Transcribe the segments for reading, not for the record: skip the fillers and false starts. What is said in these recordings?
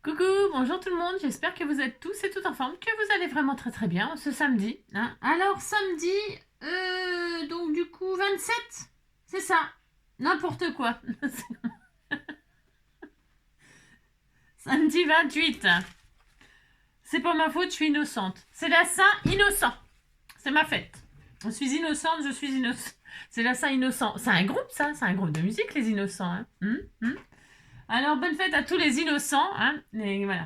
Coucou, bonjour tout le monde, j'espère que vous êtes tous et toutes en forme, que vous allez vraiment très très bien ce samedi. Hein. Alors samedi, donc du coup 27, c'est ça, n'importe quoi. Samedi 28, c'est pas ma faute, je suis innocente. C'est la Saint-Innocent, c'est ma fête. Je suis innocente, je suis innocente. C'est la Saint-Innocent. C'est un groupe ça, c'est un groupe de musique les innocents. Hein. Alors bonne fête à tous les innocents, hein. Et voilà.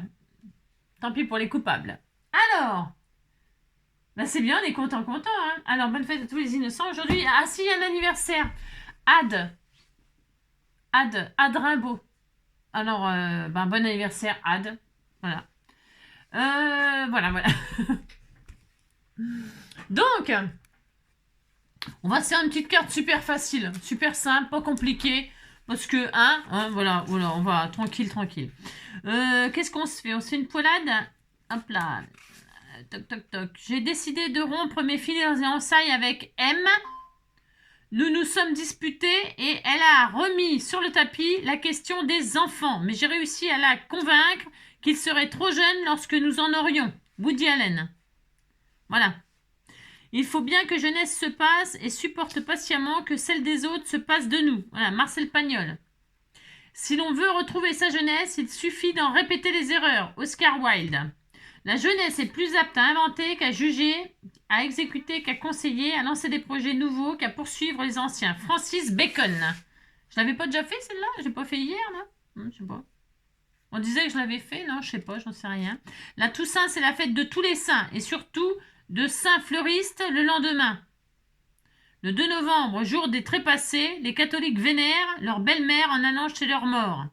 Tant pis pour les coupables. Alors, bah c'est bien, on est content. Hein. Alors, bonne fête à tous les innocents. Aujourd'hui, ah si, il y a un anniversaire. Ad Rimbaud. Alors, bon anniversaire, Ad. Voilà. Voilà. Donc, on va se faire une petite carte super facile, super simple, pas compliquée. Parce que, voilà, on va tranquille. Qu'est-ce qu'on se fait? On se fait une poilade. Hop là. Toc. J'ai décidé de rompre mes fiançailles avec M. Nous nous sommes disputés et elle a remis sur le tapis la question des enfants. Mais j'ai réussi à la convaincre qu'ils seraient trop jeunes lorsque nous en aurions. Woody Allen. Voilà. Il faut bien que jeunesse se passe et supporte patiemment que celle des autres se passe de nous. Voilà, Marcel Pagnol. Si l'on veut retrouver sa jeunesse, il suffit d'en répéter les erreurs. Oscar Wilde. La jeunesse est plus apte à inventer qu'à juger, à exécuter qu'à conseiller, à lancer des projets nouveaux qu'à poursuivre les anciens. Francis Bacon. Je l'avais pas déjà fait celle-là? Je l'ai pas fait hier, là? Je sais pas. On disait que je l'avais fait? Non, je sais pas, j'en sais rien. La Toussaint, c'est la fête de tous les saints et surtout de Saint Fleuriste le lendemain. Le 2 novembre, jour des trépassés, les catholiques vénèrent leur belle-mère en allant chez leurs morts.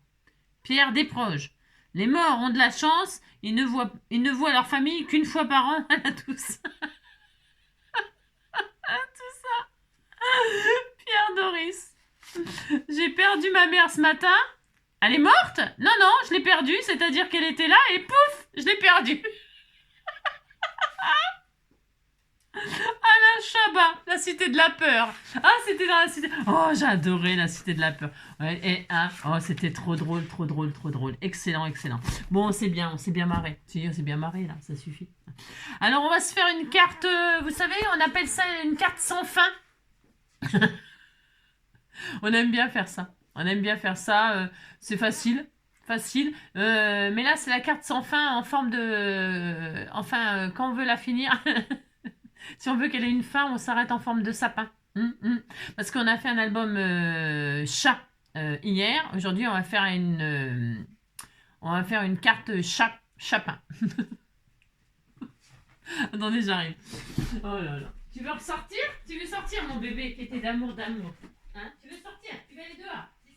Pierre Desproges. Les morts ont de la chance, ils ne voient leur famille qu'une fois par an à la Toussaint. Tout ça. Pierre Doris. J'ai perdu ma mère ce matin. Elle est morte? Non, je l'ai perdue, c'est-à-dire qu'elle était là et pouf, je l'ai perdue. Alain Chabat, la cité de la peur. Ah, c'était dans la cité. Oh, j'ai adoré la cité de la peur. Ouais, c'était trop drôle. Excellent. Bon, on s'est bien marré. Si, on s'est bien marré là, ça suffit. Alors, on va se faire une carte, vous savez, on appelle ça une carte sans fin. On aime bien faire ça. C'est facile. Mais là, c'est la carte sans fin en forme de. Enfin, quand on veut la finir. Si on veut qu'elle ait une fin, on s'arrête en forme de sapin. Parce qu'on a fait un album chat hier. Aujourd'hui, on va faire une carte chapin. Attendez, j'arrive. Oh là là. Tu veux ressortir? Tu veux sortir, mon bébé qui était d'amour. Hein? Tu veux sortir? Tu vas aller dehors. C'est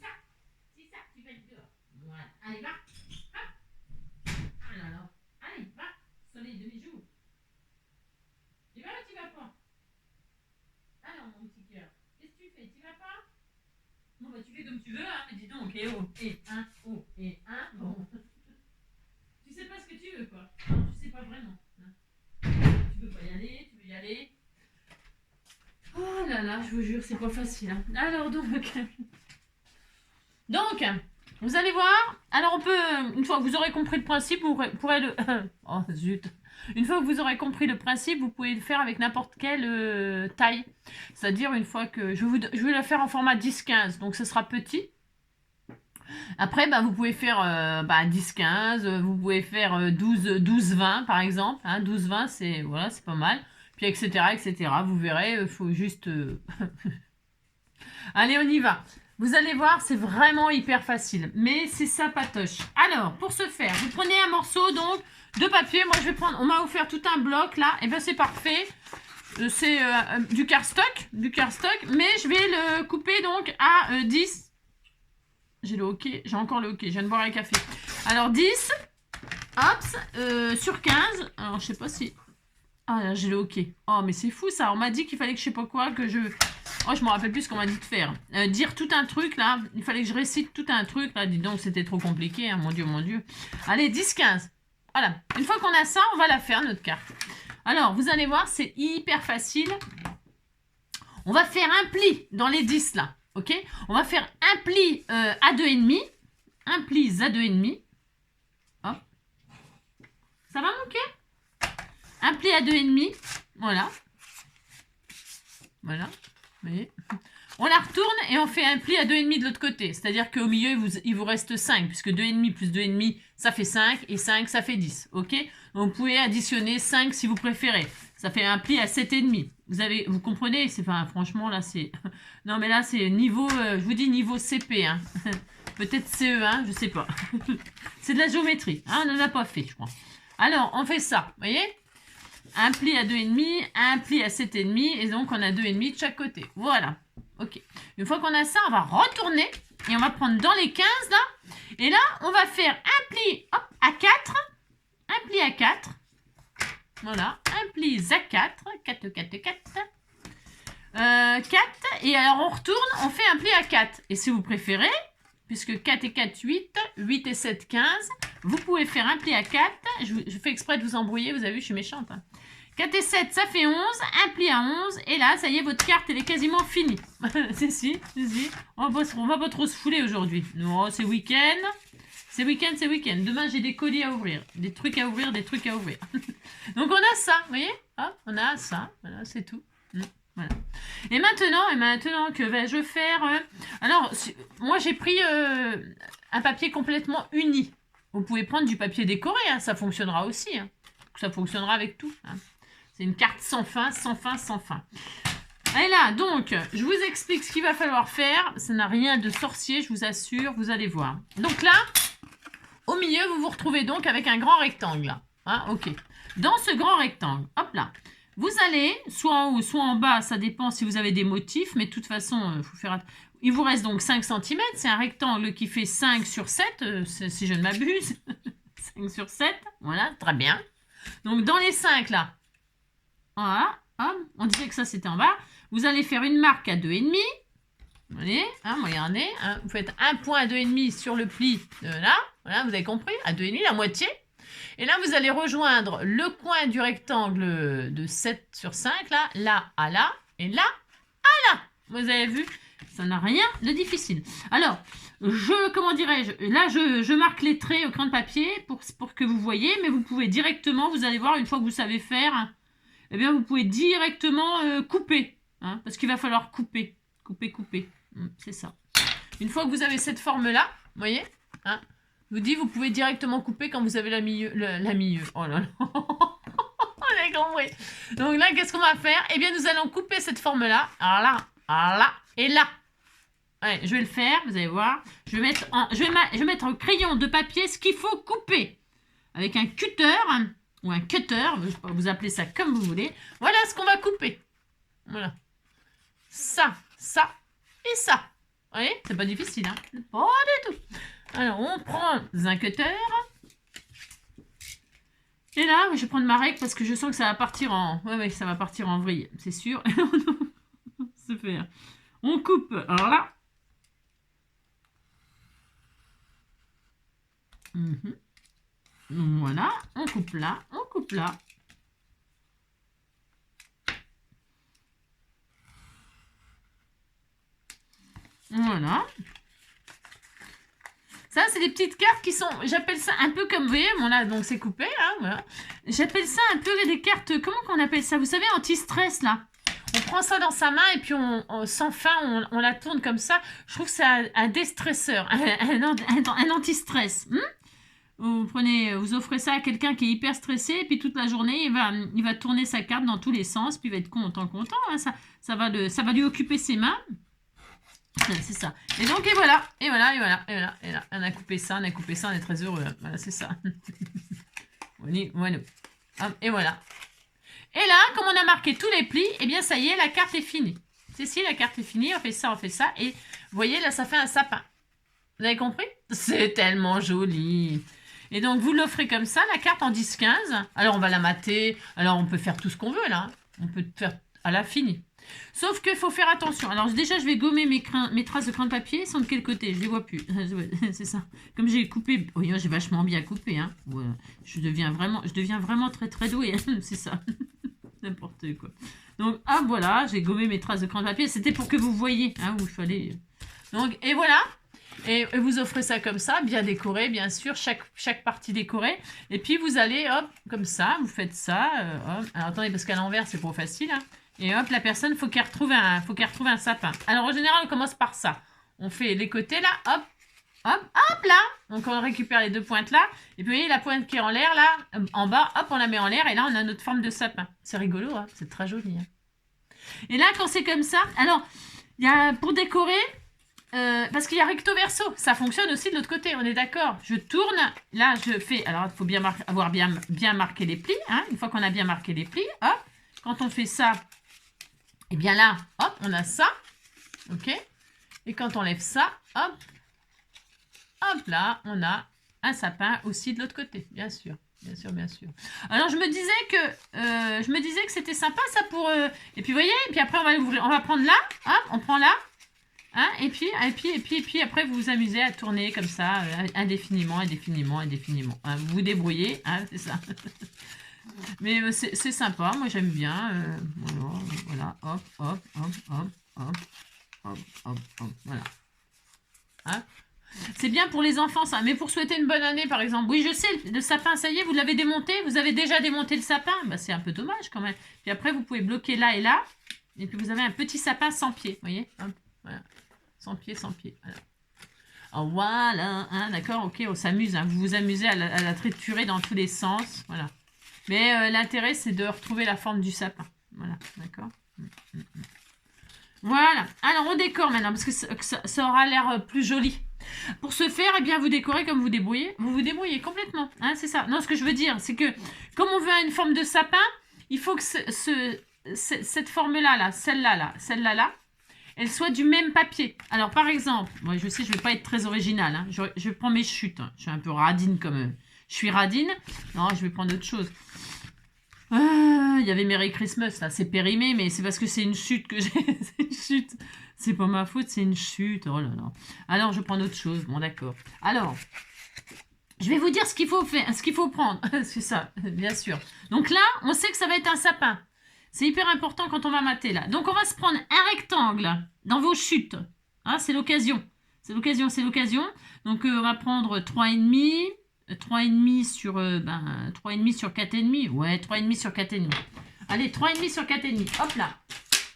ça? Tu vas aller dehors. Voilà. Allez, va. Hop. Ah là là. Allez, va. Soleil de mes jours. Tu vas ou tu vas pas? Alors, mon petit cœur, qu'est-ce que tu fais? Tu vas pas? Bon, bah, tu fais comme tu veux, hein. Mais dis donc, bon. Tu sais pas ce que tu veux, quoi. Non, tu sais pas vraiment. Hein. Tu veux pas y aller, tu veux y aller. Oh là là, je vous jure, c'est pas facile. Hein. Alors, donc, vous allez voir. Alors, on peut, une fois que vous aurez compris le principe, vous pourrez le. Oh, zut. Une fois que vous aurez compris le principe, vous pouvez le faire avec n'importe quelle taille. C'est-à-dire, une fois que. Je vais le faire en format 10-15, donc ce sera petit. Après, vous pouvez faire 10-15, vous pouvez faire 12-20 par exemple. Hein, 12-20, c'est pas mal. Puis etc. Vous verrez, il faut juste. Allez, on y va. Vous allez voir, c'est vraiment hyper facile. Mais c'est sympatoche. Alors, pour ce faire, vous prenez un morceau donc de papier. Moi, je vais prendre. On m'a offert tout un bloc là. Et bien, c'est parfait. C'est du cardstock. Mais je vais le couper donc à 10. J'ai le hockey. J'ai encore le hockey. Je viens de boire un café. Alors, 10. Hop. Sur 15. Alors, je sais pas si. Ah, là, j'ai le hockey. Oh, mais c'est fou ça. On m'a dit qu'il fallait que je sais pas quoi, que je. Oh, je me rappelle plus ce qu'on m'a dit de faire. Dire tout un truc, là. Il fallait que je récite tout un truc, là. Dis donc, c'était trop compliqué, hein. Mon Dieu. Allez, 10-15. Voilà. Une fois qu'on a ça, on va la faire, notre carte. Alors, vous allez voir, c'est hyper facile. On va faire un pli dans les 10, là. OK? On va faire un pli à 2,5. Un pli à 2,5. Hop. Ça va manquer? Un pli à 2,5. Voilà. Voilà. Vous voyez? On la retourne et on fait un pli à 2,5 de l'autre côté. C'est-à-dire qu'au milieu, il vous reste 5, puisque 2,5 plus 2,5, ça fait 5, et 5, ça fait 10. Ok? Donc, vous pouvez additionner 5 si vous préférez. Ça fait un pli à 7,5. Vous comprenez? C'est pas, franchement, là, c'est... Non, mais là, c'est niveau, je vous dis niveau CP. Hein. Peut-être CE1, je sais pas. C'est de la géométrie. Hein, on n'en a pas fait, je crois. Alors, on fait ça. Vous voyez? Un pli à 2,5, un pli à 7,5, et donc on a 2,5 de chaque côté. Voilà. Ok. Une fois qu'on a ça, on va retourner et on va prendre dans les 15 là. Et là, on va faire un pli hop, à 4. Un pli à 4. Voilà. Un pli à 4. 4, 4, 4. 4. Et alors, on retourne, on fait un pli à 4. Et si vous préférez, puisque 4 et 4, 8. 8 et 7, 15. Vous pouvez faire un pli à 4. Je fais exprès de vous embrouiller. Vous avez vu, je suis méchante. Hein. 4 et 7, ça fait 11. Un pli à 11. Et là, ça y est, votre carte, elle est quasiment finie. si. On va pas trop se fouler aujourd'hui. Non, c'est week-end. C'est week-end. Demain, j'ai des colis à ouvrir. Des trucs à ouvrir. Donc, on a ça, vous voyez? Ah, on a ça. Voilà, c'est tout. Voilà. Et maintenant que vais-je faire alors, moi, j'ai pris un papier complètement uni. Vous pouvez prendre du papier décoré. Hein, ça fonctionnera aussi. Hein. Ça fonctionnera avec tout. Hein. C'est une carte sans fin. Et là, donc, je vous explique ce qu'il va falloir faire. Ça n'a rien de sorcier, je vous assure, vous allez voir. Donc là, au milieu, vous vous retrouvez donc avec un grand rectangle. Là. Hein, ok. Dans ce grand rectangle, hop là, vous allez, soit en haut, soit en bas, ça dépend si vous avez des motifs, mais de toute façon, il vous reste donc 5 cm. C'est un rectangle qui fait 5 sur 7, si je ne m'abuse. 5 sur 7, voilà, très bien. Donc, dans les 5, là, voilà, hop, on disait que ça, c'était en bas. Vous allez faire une marque à 2,5. Vous voyez, hein, regardez. Hein, vous faites un point à 2,5 sur le pli de là. Voilà, vous avez compris, à 2,5, la moitié. Et là, vous allez rejoindre le coin du rectangle de 7 sur 5, là à là, et là à là. Vous avez vu, ça n'a rien de difficile. Alors, comment dirais-je, là, je marque les traits au crayon de papier pour que vous voyez, mais vous pouvez directement, vous allez voir, une fois que vous savez faire, eh bien, vous pouvez directement couper, hein, parce qu'il va falloir couper. C'est ça. Une fois que vous avez cette forme-là, vous voyez, hein, je vous dis, vous pouvez directement couper quand vous avez la milieu. Oh là là. On a compris. Donc là, qu'est-ce qu'on va faire? Eh bien, nous allons couper cette forme-là. Alors là, et là. Ouais, je vais le faire, vous allez voir. Je vais mettre en crayon de papier ce qu'il faut couper. Avec un cutter, ou un cutter, vous appelez ça comme vous voulez. Voilà ce qu'on va couper. Voilà. Ça et ça. Vous voyez, c'est pas difficile, hein? Pas du tout. Alors, on prend un cutter. Et là, je vais prendre ma règle parce que je sens que ça va partir en... Ouais, ça va partir en vrille, c'est sûr. C'est fait. On coupe. Alors là. Voilà. On coupe là. Voilà. Ça, c'est des petites cartes qui sont, j'appelle ça un peu comme, vous voyez, bon là, donc c'est coupé, hein, voilà. J'appelle ça un peu des cartes, comment qu'on appelle ça? Vous savez, anti-stress, là. On prend ça dans sa main et puis sans fin, on la tourne comme ça. Je trouve que c'est un déstresseur, un anti-stress. Vous offrez ça à quelqu'un qui est hyper stressé, et puis toute la journée, il va tourner sa carte dans tous les sens, puis il va être content. Hein, ça va lui occuper ses mains. C'est ça. Et donc, et voilà. On a coupé ça, on est très heureux. Voilà, c'est ça. Voilà. Et voilà. Et là, comme on a marqué tous les plis, eh bien, ça y est, la carte est finie. C'est si, la carte est finie, on fait ça. Et vous voyez, là, ça fait un sapin. Vous avez compris? C'est tellement joli. Et donc, vous l'offrez comme ça, la carte en 10-15. Alors, on va la mater. Alors, on peut faire tout ce qu'on veut, là. On peut faire à la finie. Sauf qu'il faut faire attention. Alors déjà, je vais gommer mes traces de crayon de papier. Elles sont de quel côté? Je les vois plus. C'est ça. Comme j'ai coupé... Oui, j'ai vachement bien coupé. Hein. Ouais. Je deviens vraiment très très douée. C'est ça. N'importe quoi. Donc, voilà. J'ai gommé mes traces de crayon de papier. C'était pour que vous voyez hein, où il fallait. Donc, et voilà. Et vous offrez ça comme ça, bien décoré, bien sûr, chaque partie décorée. Et puis vous allez, hop, comme ça, vous faites ça. Hop. Alors attendez, parce qu'à l'envers, c'est pas facile. Hein. Et hop, la personne, faut qu'elle retrouve un sapin. Alors en général, on commence par ça. On fait les côtés là, hop, hop, hop là. Donc on récupère les 2 pointes là. Et puis vous voyez la pointe qui est en l'air là, en bas, hop, on la met en l'air. Et là, on a notre forme de sapin. C'est rigolo, hein, c'est très joli. Hein. Et là, quand c'est comme ça, alors, il y a pour décorer, parce qu'il y a recto verso, ça fonctionne aussi de l'autre côté, on est d'accord. Je tourne, là je fais, alors il faut bien avoir bien marqué les plis, hein, une fois qu'on a bien marqué les plis, hop, quand on fait ça, et bien là, hop, on a ça, ok, et quand on lève ça, hop, hop là, on a un sapin aussi de l'autre côté, bien sûr. Bien sûr, bien sûr. Alors, je me disais que c'était sympa, ça, pour... Et puis, vous voyez, et puis après, on va l'ouvrir. On va prendre là, hop, on prend là, hein, et puis, après, vous vous amusez à tourner comme ça, indéfiniment. Hein, vous vous débrouillez, hein, c'est ça. Mais c'est sympa, moi, j'aime bien. Voilà, hop, hop, hop, hop, hop, hop, hop, hop, voilà. Hein? C'est bien pour les enfants, ça. Mais pour souhaiter une bonne année, par exemple. Oui, je sais, le sapin, ça y est, vous l'avez démonté. Vous avez déjà démonté le sapin. Bah, c'est un peu dommage, quand même. Puis après, vous pouvez bloquer là et là. Et puis, vous avez un petit sapin sans pied. Vous voyez? Hop, voilà. Sans pied, sans pied. Voilà. Oh, voilà. Hein, d'accord, ok, on s'amuse. Hein. Vous vous amusez à la triturer dans tous les sens. Voilà. Mais l'intérêt, c'est de retrouver la forme du sapin. Voilà, d'accord. Voilà. Alors, on décore maintenant, parce que ça aura l'air plus joli. Pour ce faire, eh bien, vous décorez comme vous débrouillez. Vous vous débrouillez complètement. Hein, c'est ça. Non, ce que je veux dire, c'est que comme on veut une forme de sapin, il faut que cette forme-là, celle-là, elle soit du même papier. Alors, par exemple, moi, je sais, je ne vais pas être très originale. Hein, je prends mes chutes. Hein. Je suis un peu radine comme... je suis radine. Non, je vais prendre autre chose. Il y avait Merry Christmas, là. C'est périmé, mais c'est parce que c'est une chute que j'ai. C'est une chute. C'est pas ma faute, c'est une chute. Oh là là. Alors, je prends autre chose. Bon, d'accord. Alors, je vais vous dire ce qu'il faut faire, ce qu'il faut prendre. C'est ça, bien sûr. Donc là, on sait que ça va être un sapin. C'est hyper important quand on va mater, là. Donc, on va se prendre un rectangle dans vos chutes. Hein, c'est l'occasion. C'est l'occasion, c'est l'occasion. Donc, on va prendre 3,5. 3,5 sur 3,5 sur 4,5. Ouais, 3,5 sur 4,5. Allez, 3,5 sur 4,5. Hop là.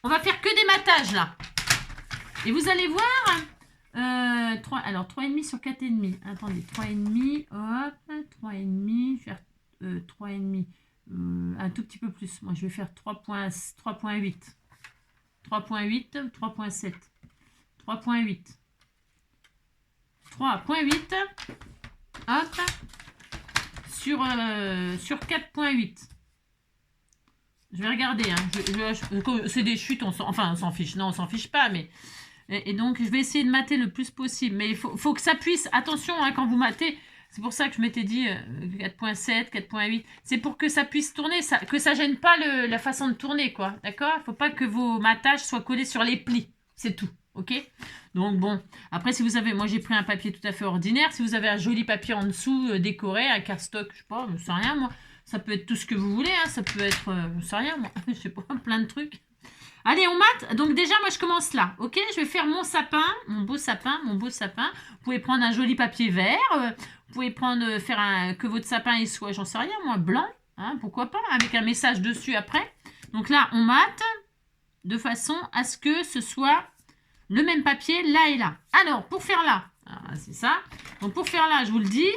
On va faire que des matages là. Et vous allez voir. Alors, 3,5 sur 4,5. Attendez, 3,5. Hop, 3,5. Faire 3,5. Un tout petit peu plus. Moi, je vais faire 3,8. 3,8. 3,7. 3,8. 3,8. Hop, sur 4,8. Je vais regarder. Hein. C'est des chutes, on s'en fiche. Non, on s'en fiche pas. Mais et donc, je vais essayer de mater le plus possible. Mais il faut que ça puisse... Attention, hein, quand vous matez, c'est pour ça que je m'étais dit 4,7, 4,8. C'est pour que ça puisse tourner, que ça gêne pas la façon de tourner, quoi. D'accord? Il ne faut pas que vos matages soient collés sur les plis. C'est tout. Ok? Donc bon, après si vous avez, moi j'ai pris un papier tout à fait ordinaire, si vous avez un joli papier en dessous décoré, un cardstock, je sais pas, je sais rien moi, ça peut être tout ce que vous voulez, hein, ça peut être, je sais rien moi, je sais pas, plein de trucs. Allez, on mate. Donc déjà moi je commence là, ok? Je vais faire mon sapin, mon beau sapin. Vous pouvez prendre un joli papier vert, vous pouvez prendre, que votre sapin il soit, j'en sais rien moi, blanc, hein, pourquoi pas, avec un message dessus après. Donc là on mate de façon à ce que ce soit le même papier là et là. Alors, pour faire là, c'est ça. Donc, pour faire là, je vous le dis,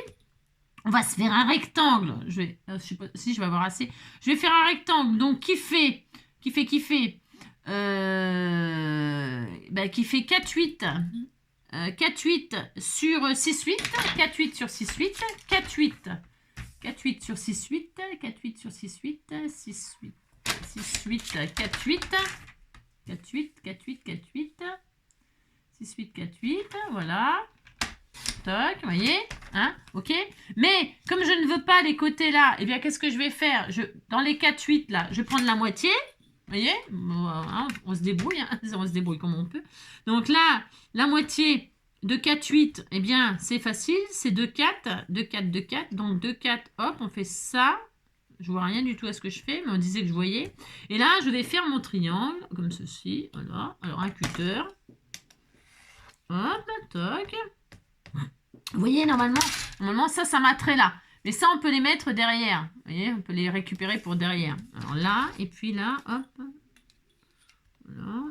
on va se faire un rectangle. Je sais pas si je vais avoir assez. Je vais faire un rectangle, donc qui fait 4,8. 4,8 sur 6,8. 4,8 sur 6,8. 4,8 sur 6,8. 4,8 sur 6,8. 6,8. 6,8. 4,8. 4,8. 4,8. 4,8. 6,8, 4,8, voilà. Toc, vous voyez, hein, ok. Mais, comme je ne veux pas les côtés là, eh bien, qu'est-ce que je vais faire? Dans les 4,8 là, je vais prendre la moitié, vous voyez, hein, on se débrouille, hein, on se débrouille comme on peut. Donc là, la moitié de 4,8, eh bien, c'est facile, c'est 2,4, 2,4, 2,4, donc 2,4, hop, on fait ça. Je vois rien du tout à ce que je fais, mais on disait que je voyais. Et là, je vais faire mon triangle, comme ceci, voilà. Alors, un cutter. Hop, toc. Vous voyez, normalement ça m'attrait là. Mais ça, on peut les mettre derrière. Vous voyez, on peut les récupérer pour derrière. Alors là, et puis là, hop. Voilà.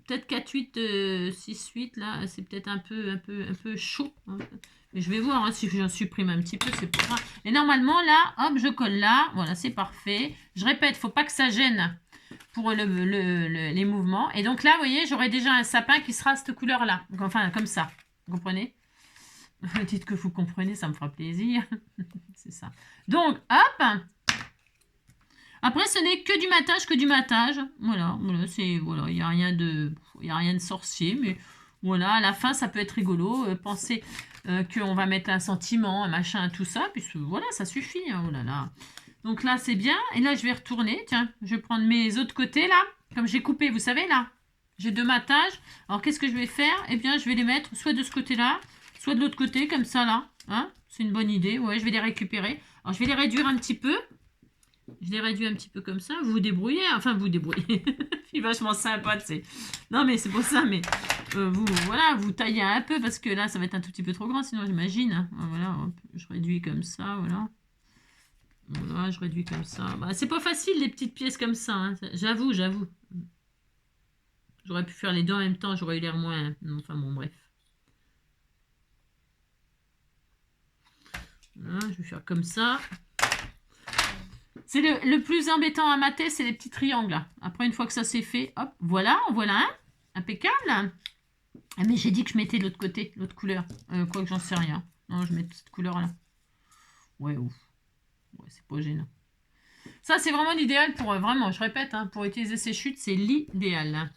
Peut-être 4, 8, 6, 8, là, c'est peut-être un peu chaud. Hein. Mais je vais voir hein, si j'en supprime un petit peu, c'est pas grave. Et normalement, là, hop, je colle là. Voilà, c'est parfait. Je répète, faut pas que ça gêne pour les mouvements. Et donc là, vous voyez, j'aurai déjà un sapin qui sera cette couleur-là. Enfin, comme ça. Vous comprenez? Dites que vous comprenez, ça me fera plaisir. C'est ça. Donc, hop. Après, ce n'est que du matage. Voilà, il n'y a rien de sorcier, mais voilà, à la fin, ça peut être rigolo. Pensez qu'on va mettre un sentiment, un machin, tout ça, puis voilà, ça suffit. Hein, oh là là. Donc là, c'est bien. Et là, je vais retourner. Tiens, je vais prendre mes autres côtés, là. Comme j'ai coupé, vous savez, là. J'ai 2 matages. Alors, qu'est-ce que je vais faire? Eh bien, je vais les mettre soit de ce côté-là, soit de l'autre côté, comme ça, là. Hein, c'est une bonne idée. Ouais, je vais les récupérer. Alors, je vais les réduire un petit peu. Je les réduis un petit peu comme ça. Vous vous débrouillez. Enfin, vous débrouillez. Il est vachement sympa, tu sais. Non, mais c'est pour ça. Mais vous taillez un peu parce que là, ça va être un tout petit peu trop grand. Sinon, j'imagine. Voilà, hop, je réduis comme ça. Voilà. Voilà, je réduis comme ça. Bah, c'est pas facile, les petites pièces comme ça. Hein. J'avoue. J'aurais pu faire les deux en même temps. J'aurais eu l'air moins... Enfin, bon, bref. Voilà, je vais faire comme ça. C'est le plus embêtant à mater, c'est les petits triangles. Là. Après, une fois que ça c'est fait, hop, voilà un. Impeccable. Ah, mais j'ai dit que je mettais de l'autre côté, l'autre couleur. Quoi que j'en sais rien. Non, je mets cette couleur-là. Ouais, ouf. Ouais, c'est pas gênant. Ça, c'est vraiment l'idéal pour, vraiment, je répète, hein, pour utiliser ces chutes, c'est l'idéal. Hein.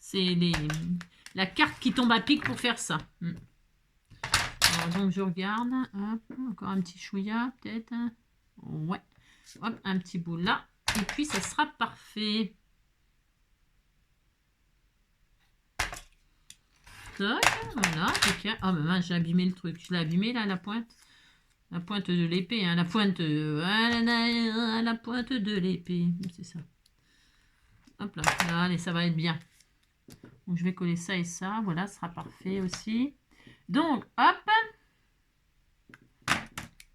C'est la carte qui tombe à pic pour faire ça. Alors, donc, je regarde. Hop, encore un petit chouïa, peut-être. Ouais. Hop, un petit bout là. Et puis, ça sera parfait. Toc, voilà. Oh, mais mince, j'ai abîmé le truc. Je l'ai abîmé, là, la pointe. La pointe de l'épée, hein. La pointe de l'épée. C'est ça. Hop là. Allez, ça va être bien. Donc, je vais coller ça et ça. Voilà, ce sera parfait aussi. Donc, hop.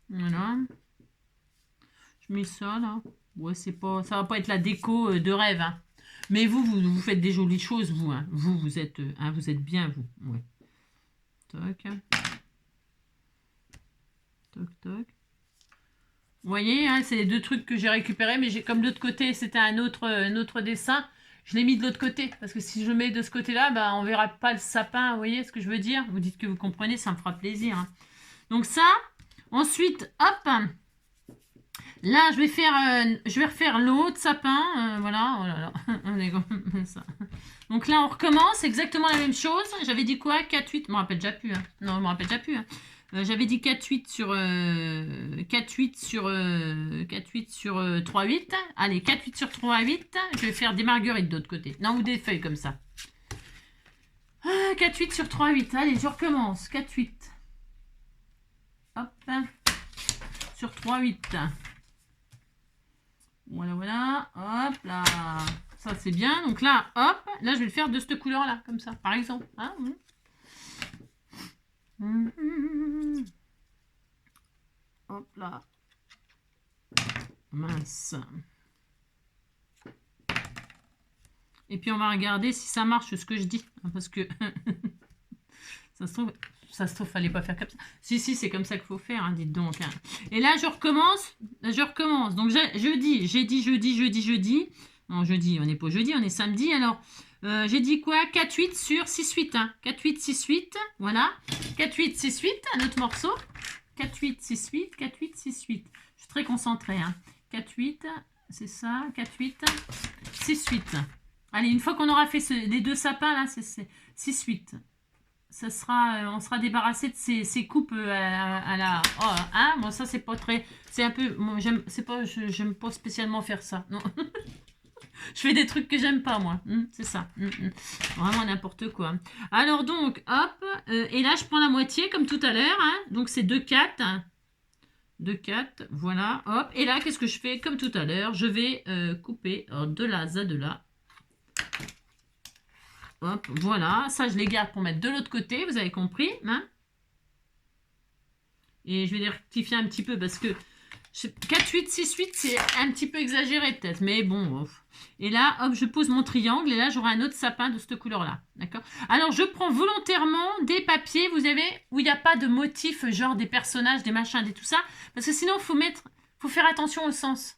Voilà. Je mets ça, là. Ouais, c'est pas... Ça va pas être la déco de rêve, hein. Mais vous faites des jolies choses, vous. Hein. Vous êtes bien, vous. Ouais. Toc. Toc, toc. Vous voyez, hein, c'est les 2 trucs que j'ai récupérés, mais comme de l'autre côté, c'était un autre dessin, je l'ai mis de l'autre côté. Parce que si je mets de ce côté-là, bah, on verra pas le sapin, vous voyez ce que je veux dire? Vous dites que vous comprenez, ça me fera plaisir. Hein. Donc ça, ensuite, hop, là, je vais refaire l'autre sapin, voilà, oh là là, ça. Donc là, on recommence, exactement la même chose. J'avais dit quoi? 4, 8, je me rappelle déjà plus. Hein. Non, je me rappelle déjà plus. Hein. J'avais dit 4, 8 sur 4, 8 sur 3, 8. Allez, 4, 8 sur 3, 8. Je vais faire des marguerites de l'autre côté. Non, ou des feuilles comme ça. 4, 8 sur 3, 8. Allez, je recommence. 4, 8. Hop. Sur 3, 8. Voilà. Hop là. Ça, c'est bien. Donc là, hop. Là, je vais le faire de cette couleur-là, comme ça, par exemple. Hein, Hop là. Mince. Et puis, on va regarder si ça marche, ce que je dis. Parce que ça se trouve, fallait pas faire comme ça. Si, c'est comme ça qu'il faut faire, hein, dites donc. Hein. Et là, je recommence. Donc, j'ai dit jeudi. Non, jeudi, on n'est pas jeudi, on est samedi. Alors, j'ai dit quoi? 4, 8 sur 6, 8. Hein. 4, 8, 6, 8. Voilà. 4, 8, 6, 8. Un autre morceau. 4, 8, 6, 8. 4, 8, 6, 8. Je suis très concentrée. Hein. 4, 8. C'est ça. 4, 8. 6, 8. Allez, une fois qu'on aura fait les 2 sapins, là, c'est 6, 8. Ça sera, on sera débarrassé de ces coupes à la... Oh, hein, bon, ça, c'est pas très... C'est un peu... Bon, j'aime pas spécialement faire ça, non. Je fais des trucs que j'aime pas, moi. C'est ça. Vraiment n'importe quoi. Alors, donc, hop. Et là, je prends la moitié, comme tout à l'heure. Hein, donc, c'est 2, 4. 2, 4. Voilà, hop. Et là, qu'est-ce que je fais? Comme tout à l'heure, je vais couper de là à de là. Hop, voilà. Ça, je les garde pour mettre de l'autre côté, vous avez compris, hein? Et je vais les rectifier un petit peu parce que 4, 8, 6, 8, c'est un petit peu exagéré peut-être. Mais bon. Et là, hop, je pose mon triangle. Et là, j'aurai un autre sapin de cette couleur-là. D'accord? Alors, je prends volontairement des papiers, vous avez, où il n'y a pas de motifs, genre des personnages, des machins, des tout ça. Parce que sinon, faut faire attention au sens.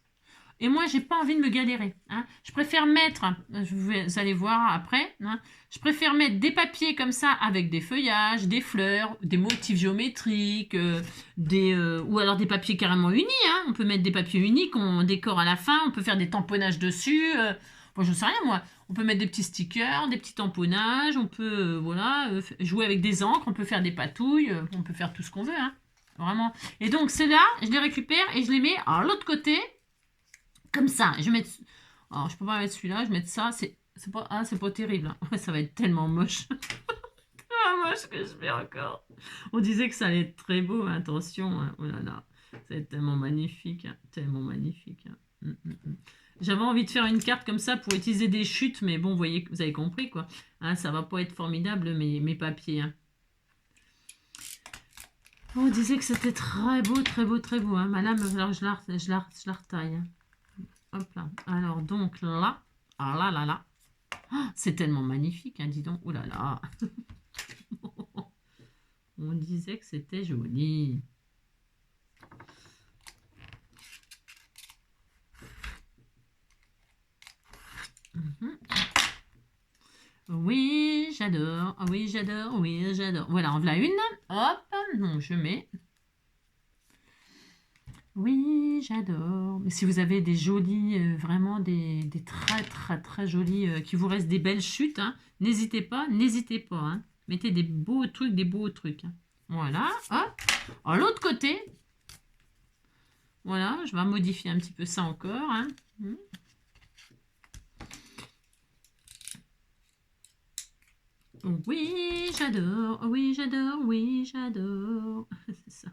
Et moi, j'ai pas envie de me galérer. Hein. Je préfère mettre, vous allez voir après, hein, je préfère mettre des papiers comme ça avec des feuillages, des fleurs, des motifs géométriques, ou alors des papiers carrément unis. Hein. On peut mettre des papiers unis qu'on décore à la fin, on peut faire des tamponnages dessus. Bon, je ne sais rien moi. On peut mettre des petits stickers, des petits tamponnages, on peut voilà, jouer avec des encres, on peut faire des patouilles, on peut faire tout ce qu'on veut. Hein. Vraiment. Et donc, ceux-là, je les récupère et je les mets à l'autre côté. Comme ça, je vais mettre... Alors, je peux pas mettre celui-là, je vais mettre ça. C'est pas terrible. Hein. Ça va être tellement moche. Tellement moche que je fais encore. On disait que ça allait être très beau, hein. Attention. Hein. Oh là là, ça va être tellement magnifique. Hein. Tellement magnifique. Hein. J'avais envie de faire une carte comme ça pour utiliser des chutes, mais bon, vous avez compris, quoi. Hein, ça va pas être formidable, mes papiers. Hein. On disait que c'était très beau, très beau, très beau. Hein. Ma lame, alors je la retaille. Hein. Hop là. Alors, donc là. Ah là là là. Oh, c'est tellement magnifique, hein, dis donc. Oh là là. On disait que c'était joli. Oui, j'adore. Oui, j'adore. Oui, j'adore. Voilà, en voilà une. Hop. Donc, je mets. Oui, j'adore. Mais si vous avez des jolis, vraiment des très très très jolis, qui vous restent des belles chutes, hein, n'hésitez pas, hein. Mettez des beaux trucs. Hein. Voilà, hop. Alors, l'autre côté, voilà, je vais modifier un petit peu ça encore. Hein. Oui, j'adore, oui, j'adore, oui, j'adore. C'est ça.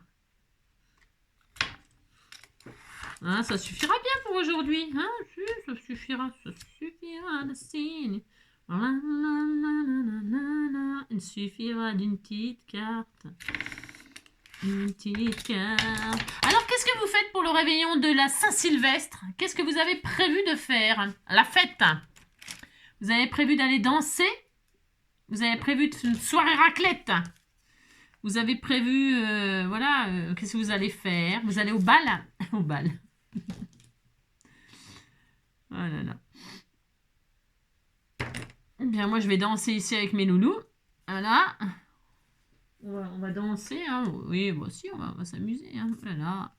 Hein, ça suffira bien pour aujourd'hui. Hein, ça suffira de signe. Il suffira d'une petite carte. Une petite carte. Alors, qu'est-ce que vous faites pour le réveillon de la Saint-Sylvestre? Qu'est-ce que vous avez prévu de faire? La fête. Vous avez prévu d'aller danser? Vous avez prévu une soirée raclette? Vous avez prévu, voilà, qu'est-ce que vous allez faire? Vous allez au bal? Au bal. Oh là là. Eh bien, moi, je vais danser ici avec mes loulous. Voilà. On va danser. Hein. Oui, moi aussi, on va s'amuser. Hein. Voilà.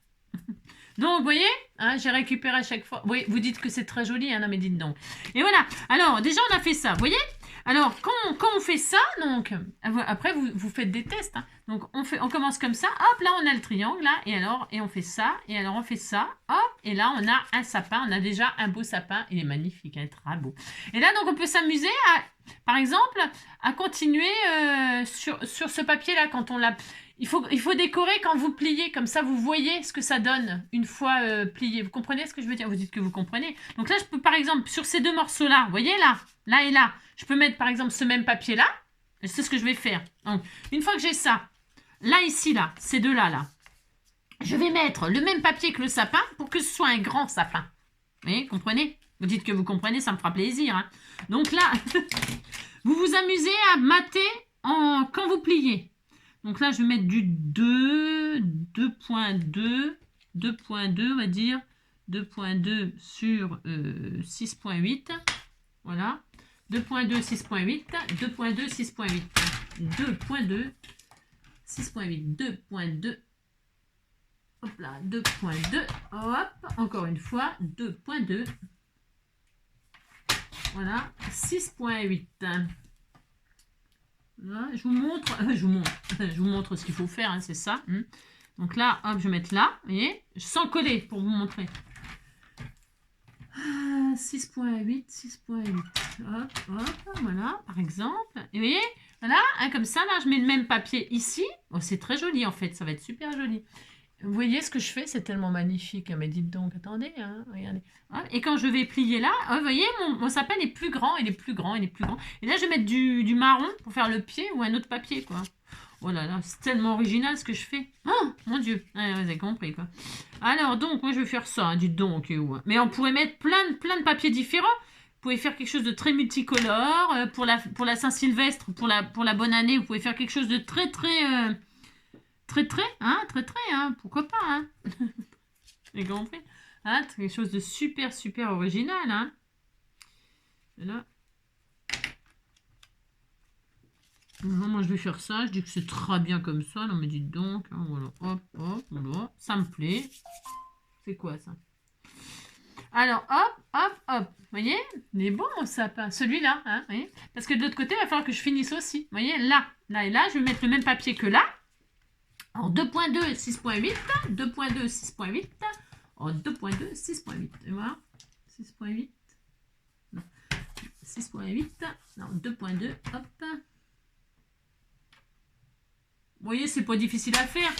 Donc, vous voyez, hein, j'ai récupéré à chaque fois. Oui, vous dites que c'est très joli. Hein, non, mais dites donc. Et voilà. Alors, déjà, on a fait ça. Vous voyez? Alors, quand on fait ça, donc, après, vous faites des tests. Hein. Donc, on commence comme ça. Hop, là, on a le triangle, là. Et on fait ça. Et alors, on fait ça. Hop. Et là, on a un sapin. On a déjà un beau sapin. Il est magnifique. Il est très beau. Et là, donc, on peut s'amuser par exemple, à continuer sur ce papier-là. Quand on l'a... Il faut décorer quand vous pliez. Comme ça, vous voyez ce que ça donne une fois plié. Vous comprenez ce que je veux dire? Vous dites que vous comprenez. Donc là, je peux, par exemple, sur ces deux morceaux-là, vous voyez là, là et là, je peux mettre, par exemple, ce même papier-là. C'est ce que je vais faire. Donc, une fois que j'ai ça, là, ici, là, ces deux-là, là, je vais mettre le même papier que le sapin pour que ce soit un grand sapin. Vous voyez, comprenez? Vous dites que vous comprenez, ça me fera plaisir. Hein. Donc là, vous vous amusez à mater quand vous pliez. Donc là, je vais mettre du 2.2, 2.2, on va dire, 2.2 sur 6.8. Voilà. 2.2, 6.8, 2.2, 6.8, 2.2, 6.8, 2.2. Hop là, 2.2. Hop, encore une fois, 2.2. Voilà, 6.8. Là, je vous montre ce qu'il faut faire, hein, c'est ça. Donc là, hop, je vais mettre là, vous voyez, sans coller pour vous montrer. 6.8, 6.8. Hop, hop, voilà, par exemple. Et vous voyez, voilà, hein, comme ça, là, je mets le même papier ici. Oh, c'est très joli, en fait, ça va être super joli. Vous voyez ce que je fais? C'est tellement magnifique. Mais dites donc, attendez, hein, regardez. Ah, et quand je vais plier là, vous voyez, mon sapin est plus grand, il est plus grand, il est plus grand. Et là, je vais mettre du marron pour faire le pied ou un autre papier, quoi. Oh là là, c'est tellement original ce que je fais. Oh, mon Dieu. Ouais, vous avez compris, quoi. Alors, donc, moi, je vais faire ça, hein, dites donc. Mais on pourrait mettre plein de papiers différents. Vous pouvez faire quelque chose de très multicolore. Pour la Saint-Sylvestre, pour la bonne année, vous pouvez faire quelque chose de très, hein, pourquoi pas, hein. Vous avez compris, hein, quelque chose de super, super original, hein. Et là. Non, moi je vais faire ça, je dis que c'est très bien comme ça, non mais dites donc, hein, voilà, hop, hop, voilà, ça me plaît. C'est quoi ça? Alors, hop, hop, hop, vous voyez, il est bon mon sapin, celui-là, hein, vous voyez. Parce que de l'autre côté, il va falloir que je finisse aussi, vous voyez, là et là, je vais mettre le même papier que là, en 2.2, 6.8, 2.2, 6.8, en 2.2, 6.8, et voilà, 6.8, non, 6.8, non, 2.2, hop. Vous voyez, c'est pas difficile à faire.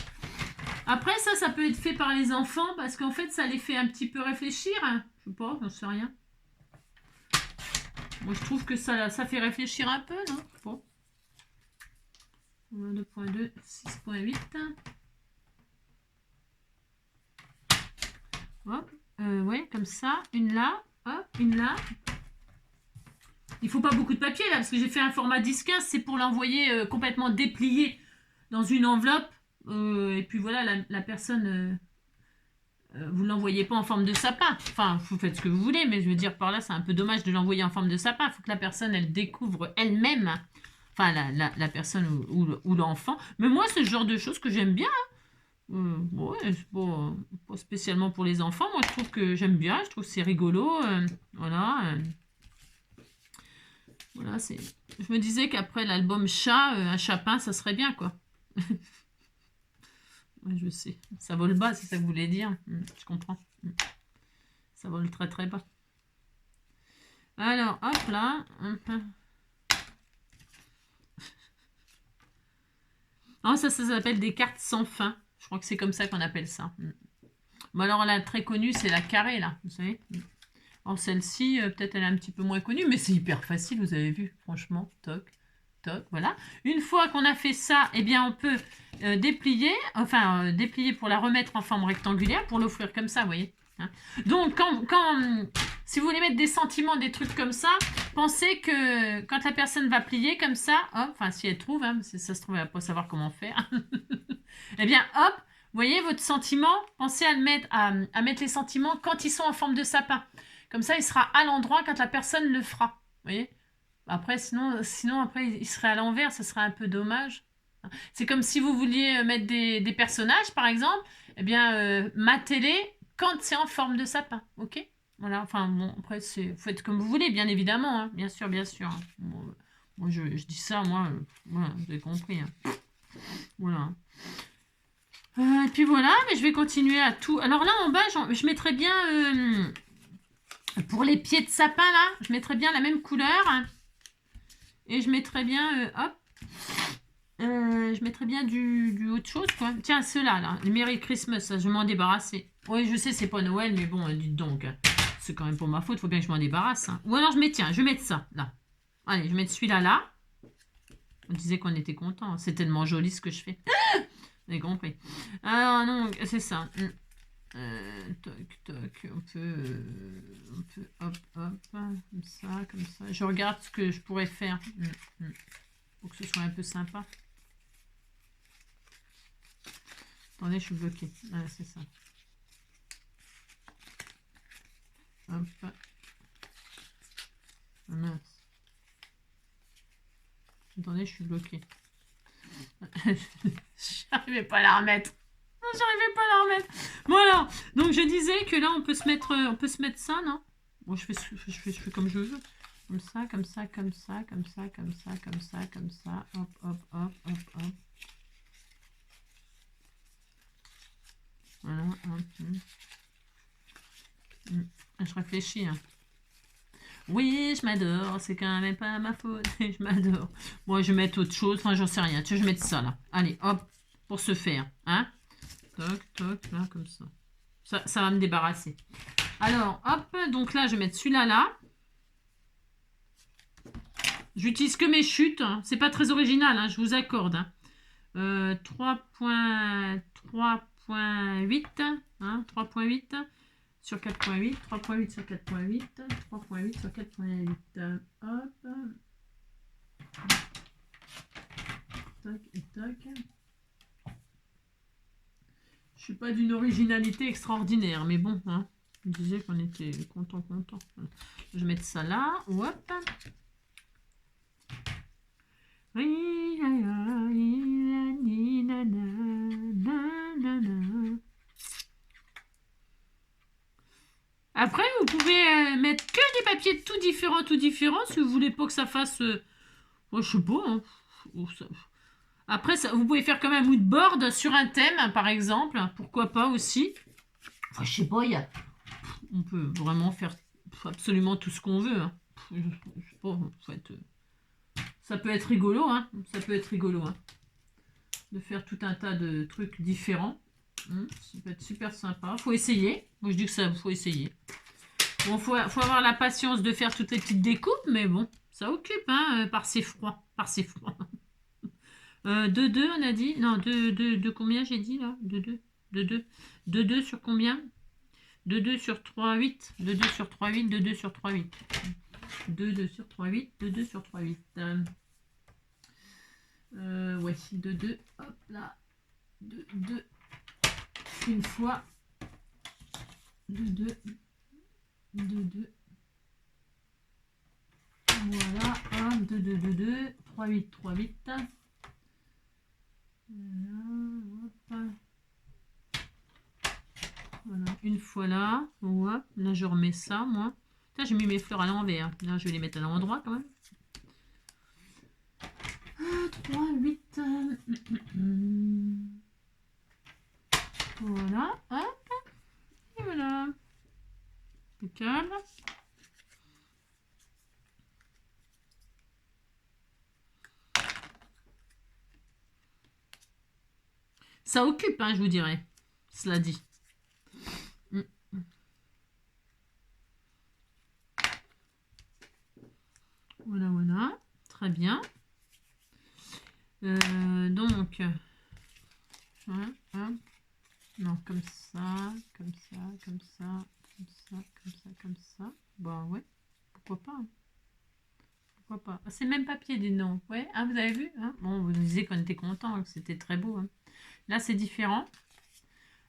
Après, ça peut être fait par les enfants parce qu'en fait, ça les fait un petit peu réfléchir. Hein. Je sais pas, j'en sais rien. Moi, je trouve que ça fait réfléchir un peu, non? Bon. 2.2, 6.8. Hop, ouais, comme ça. Une là, hop, une là. Il faut pas beaucoup de papier là parce que j'ai fait un format 10-15. C'est pour l'envoyer complètement déplié dans une enveloppe. Et puis voilà, la personne... vous ne l'envoyez pas en forme de sapin. Enfin, vous faites ce que vous voulez, mais je veux dire, par là, c'est un peu dommage de l'envoyer en forme de sapin. Il faut que la personne, elle découvre elle-même, enfin, la personne ou l'enfant. Mais moi, c'est le genre de choses que j'aime bien. Ouais, c'est pas spécialement pour les enfants. Moi, je trouve que j'aime bien. Je trouve que c'est rigolo. Voilà. Voilà, c'est... Je me disais qu'après l'album chat, un chapin, ça serait bien, quoi. Je sais, ça vole bas, c'est ça que vous voulez dire. Je comprends. Ça vole très très bas. Alors, hop là. Oh, ça s'appelle des cartes sans fin. Je crois que c'est comme ça qu'on appelle ça. Bon, alors, la très connue, c'est la carrée, là. Vous savez. Alors, celle-ci, peut-être elle est un petit peu moins connue, mais c'est hyper facile, vous avez vu. Franchement, toc. Voilà. Une fois qu'on a fait ça, eh bien, on peut déplier, déplier pour la remettre en forme rectangulaire, pour l'offrir comme ça, vous voyez. Hein. Donc, si vous voulez mettre des sentiments, des trucs comme ça, pensez que quand la personne va plier comme ça, hop, enfin, si elle trouve, hein, si ça se trouve, elle va pas savoir comment faire. Eh bien, hop, vous voyez, votre sentiment, pensez à mettre les sentiments quand ils sont en forme de sapin. Comme ça, il sera à l'endroit quand la personne le fera. Vous voyez? Après, sinon, après, il serait à l'envers, ça serait un peu dommage. C'est comme si vous vouliez mettre des personnages, par exemple, eh bien, matez-les quand c'est en forme de sapin, ok? Voilà, enfin, bon, après, faites comme vous voulez, bien évidemment, hein, bien sûr, bien sûr. Bon, moi, je dis ça, moi, voilà, vous avez compris. Hein. Voilà. Et puis voilà, mais je vais continuer à tout... Alors là, en bas, je mettrais bien... pour les pieds de sapin, là, je mettrais bien la même couleur, hein. Et je mettrais bien, hop, je mettrais bien du autre chose, quoi. Tiens, ceux-là, là, les Merry Christmas, ça, je vais m'en débarrasser. Oui, je sais, c'est pas Noël, mais bon, dites donc, c'est quand même pour ma faute, faut bien que je m'en débarrasse. Hein. Ou alors, je vais mettre ça, là. Allez, je vais mettre celui-là, là. On disait qu'on était content, c'est tellement joli ce que je fais. Vous avez compris. Alors, non, c'est ça. Toc, toc, on peut, hop, hop, comme ça. Je regarde ce que je pourrais faire pour que ce soit un peu sympa. Attendez, je suis bloquée. Ah, c'est ça. Hop. Ah, mince. Attendez, je suis bloquée. J'arrivais pas à la remettre. J'arrivais pas à la remettre. Voilà. Donc je disais que là on peut se mettre ça, non? Bon, je fais comme je veux. Comme ça, comme ça, comme ça, comme ça, comme ça, comme ça, comme ça. Hop, hop, hop, hop, hop. Voilà. Je réfléchis. Hein. Oui, je m'adore. C'est quand même pas ma faute. Je m'adore. Bon, je vais mettre autre chose. Enfin, j'en sais rien. Tu vois, je vais mettre ça là. Allez, hop, pour se faire. Hein? Toc, toc, là, comme ça. Ça va me débarrasser. Alors, hop, donc là, je vais mettre celui-là, là. J'utilise que mes chutes. Hein. C'est pas très original, hein, je vous accorde. Hein. 3.8, hein, 3.8 sur 4.8, 3.8 sur 4.8, 3.8 sur 4.8. Hop. Tac et tac. Je suis pas d'une originalité extraordinaire, mais bon, hein, on disait qu'on était content. Je vais mettre ça là. Hop. Après, vous pouvez mettre que des papiers tout différents, si vous voulez pas que ça fasse... je sais pas, hein. Après, ça, vous pouvez faire comme un mood board sur un thème, par exemple. Pourquoi pas aussi. Enfin, je sais pas, on peut vraiment faire absolument tout ce qu'on veut. Hein. Je sais pas, en fait... Ça peut être rigolo, hein. Ça peut être rigolo, hein. De faire tout un tas de trucs différents. Ça peut être super sympa. Faut essayer. Moi, je dis que ça, faut essayer. Bon, faut avoir la patience de faire toutes les petites découpes, mais bon, ça occupe, hein, par ses froids. 2, on a dit. Non, 2, combien j'ai dit, là 2 sur combien 2 sur 3, 8. 2 sur 3, 8. 2 sur 3, 8. 2 sur 3, 8. 2 sur 3, 8. Ouais, 2, hop là. 2, une fois. 2. Voilà, 1, 2, 3, 8. Voilà, une fois là. Hop, là, je remets ça, moi. J'ai mis mes fleurs à l'envers. Là, je vais les mettre à l'endroit quand même. 3, 8. Voilà, hop. Et voilà. Impeccable. Ça occupe, hein, je vous dirais. Cela dit. Voilà. Très bien. Donc, non, comme ça. Bon, ouais, pourquoi pas. Hein. Pourquoi pas. Ah, c'est le même papier, dis non. Ouais, ah, vous avez vu hein. Bon, vous disiez qu'on était content, que c'était très beau. Hein. Là, c'est différent.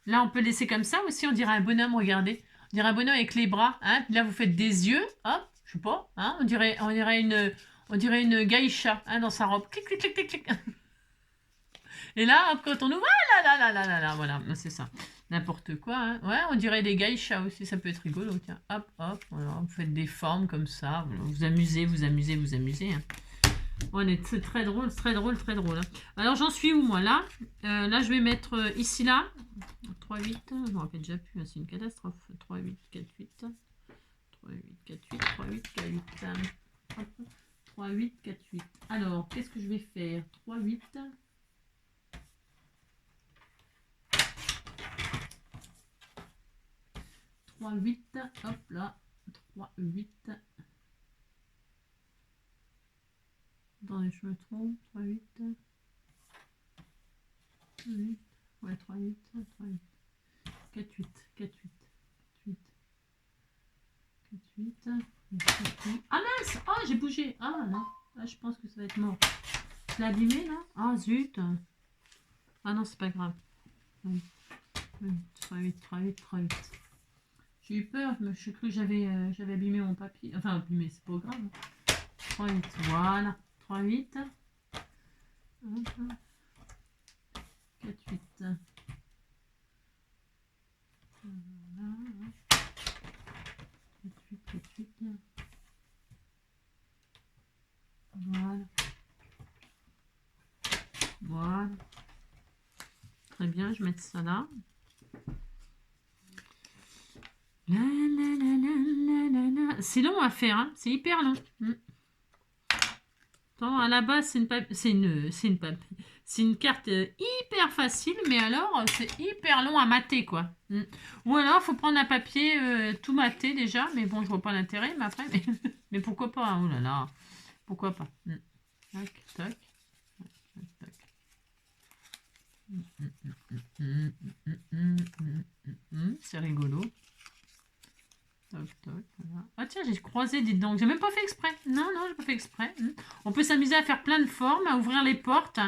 Là, on peut laisser comme ça aussi. On dirait un bonhomme, regardez. On dirait un bonhomme avec les bras. Hein. Là, vous faites des yeux. Hop, je sais pas. Hein. On dirait une geisha hein, dans sa robe. Clic, clic, clic, clic, clic. Et là, hop, quand on ouvre, là, voilà, c'est ça. N'importe quoi, hein. Ouais, on dirait des geishas aussi, ça peut être rigolo, tiens. Hop, voilà, vous faites des formes comme ça, voilà. Vous amusez, hein. C'est très drôle, hein. Alors, j'en suis où, moi, là là, je vais mettre ici, là. 3, 8, je me rappelle déjà plus, hein, c'est une catastrophe. 3, 8, 4, 8. 3, 8, 4, 8, 3, 8, 4, 8. Hop, 3, 8, 4, 8. Alors, qu'est-ce que je vais faire 3, 8. 3, 8, hop là, 3, 8. Attendez, je me trompe, 3, 8. 8. Ouais, 3, 8, 3, 8. 4, 8, 4, 8. 4, 8. Ah mince! Oh, j'ai bougé! Ah non, là je pense que ça va être mort. Je l'ai abîmé là? Ah zut! Ah non, c'est pas grave. 3, 8, 3, 8, 3, 8. J'ai eu peur, je cru que j'avais abîmé mon papier. Enfin, abîmé, c'est pas grave. 3, 8, voilà. 3, 8. 4, 8. Voilà. 4, 8. Voilà. Très bien, je vais mettre ça là. C'est long à faire, hein. C'est hyper long. Attends, à la base, C'est une carte hyper facile, mais alors c'est hyper long à mater, quoi. Ou alors, faut prendre un papier tout maté déjà, mais bon, je vois pas l'intérêt, mais après, mais pourquoi pas, hein, oh là là, pourquoi pas. Tac, tac, tac. C'est rigolo. Toc, toc, voilà. Ah tiens, j'ai croisé, dites donc. J'ai même pas fait exprès. Non, non, j'ai pas fait exprès. On peut s'amuser à faire plein de formes, à ouvrir les portes.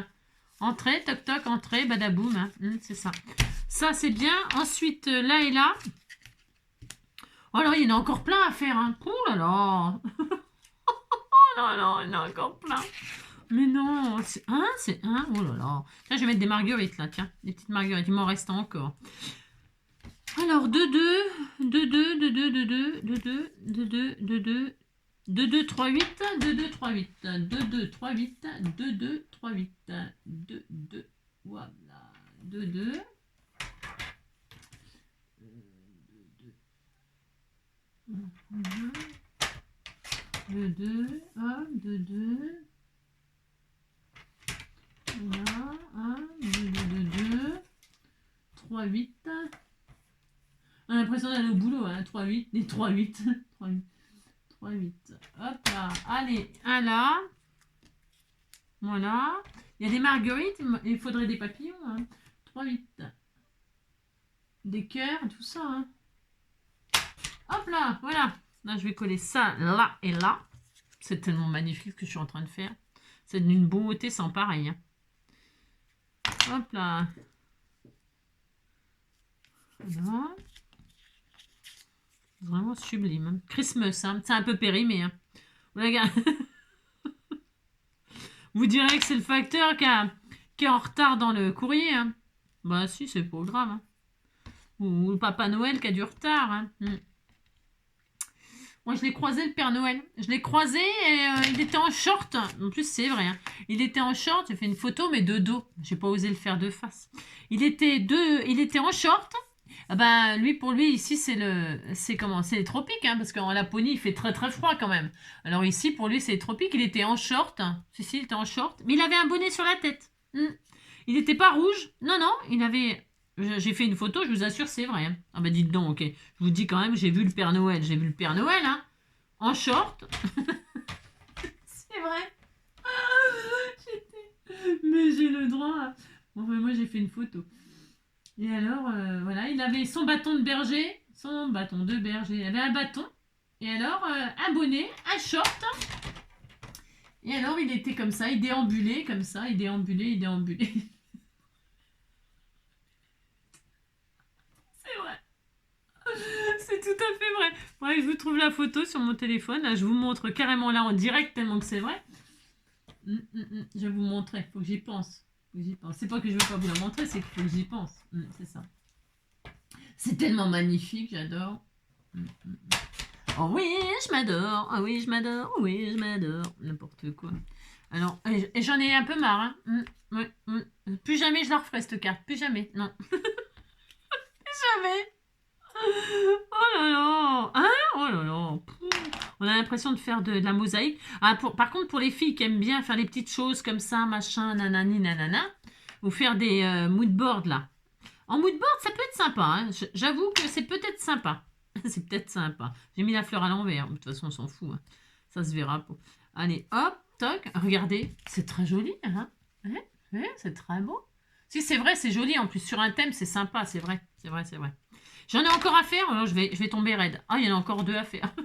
Entrée, toc, toc, entrée, badaboum. Hein. C'est ça. Ça, c'est bien. Ensuite, là et là. Oh là, il y en a encore plein à faire. Hein. Oh là là. Oh là là, il y en a encore plein. Mais non, c'est un, c'est un. Oh là là. Tiens, je vais mettre des marguerites là, tiens. Des petites marguerites, il m'en reste encore. Alors, 2, 2, 2, 2, 2, 2, 2, 2, 2, 2, 2, 2, 2, 2, 2, 3, 8, 2, 2, 3, 8, 2, 2, 3, 8, 2, 2, 3, 8, 2, 2, voilà, 2, 2, 2, 2, 1, 2, 2, voilà, 1, 2, 2, 2, 3, 8, on a l'impression d'aller au boulot, hein, 3, 8, et 3, 8, 3, 8. 3, 8. Hop là. Allez, un là. Voilà. Il y a des marguerites. Il faudrait des papillons. Hein. 3, 8. Des cœurs, tout ça. Hein. Hop là. Voilà. Là, je vais coller ça là et là. C'est tellement magnifique ce que je suis en train de faire. C'est d'une beauté sans pareil. Hein. Hop là. Voilà. Vraiment sublime. Hein. Christmas. Hein. C'est un peu périmé. Hein. Regarde. Vous direz que c'est le facteur qui est en retard dans le courrier. Hein. Bah si, c'est pas grave. Hein. Ou le Papa Noël qui a du retard. Hein. Moi, je l'ai croisé, le Père Noël. Je l'ai croisé et il était en short. En plus, c'est vrai. Hein. Il était en short. J'ai fait une photo, mais de dos. J'ai pas osé le faire de face. Il était en short. Ah ben, pour lui, ici, c'est les tropiques, hein, parce qu'en Laponie, il fait très très froid quand même. Alors ici, pour lui, c'est les tropiques. Il était en short. Si, il était en short. Mais il avait un bonnet sur la tête. Il n'était pas rouge. Non, non, il avait... J'ai fait une photo, je vous assure, c'est vrai. Hein. Ah bah dites donc, ok. Je vous dis quand même, j'ai vu le Père Noël. J'ai vu le Père Noël, hein, en short. C'est vrai. Mais j'ai le droit. Bon, moi, j'ai fait une photo. Et alors, voilà, il avait son bâton de berger. Son bâton de berger. Il avait un bâton. Et alors, un bonnet, un short. Et alors, il était comme ça, il déambulait comme ça. Il déambulait. C'est vrai. C'est tout à fait vrai. Ouais, je vous trouve la photo sur mon téléphone. Là, je vous montre carrément là en direct tellement que c'est vrai. Je vais vous montrer. Faut que j'y pense. C'est pas que je veux pas vous la montrer, c'est qu'il faut que j'y pense. C'est ça. C'est tellement magnifique, j'adore. Oh oui, je m'adore. Oh oui, je m'adore. Oh oui, je m'adore. N'importe quoi. Alors, et j'en ai un peu marre. Hein. Plus jamais je la referai cette carte. Plus jamais. Non. Plus jamais. Oh là là. Hein? Oh là là. On a l'impression de faire de la mosaïque. Ah, par contre, pour les filles qui aiment bien faire des petites choses comme ça, machin, nanani, nanana, ou faire des moodboards là. En moodboard, ça peut être sympa. Hein. J'avoue que c'est peut-être sympa. C'est peut-être sympa. J'ai mis la fleur à l'envers. De toute façon, on s'en fout. Hein. Ça se verra. Allez, hop, toc. Regardez, c'est très joli. Hein. C'est très beau. Si, c'est vrai, c'est joli. En plus, sur un thème, c'est sympa. C'est vrai. J'en ai encore à faire. Alors, je vais tomber raide. Ah, il y en a encore 2 à faire.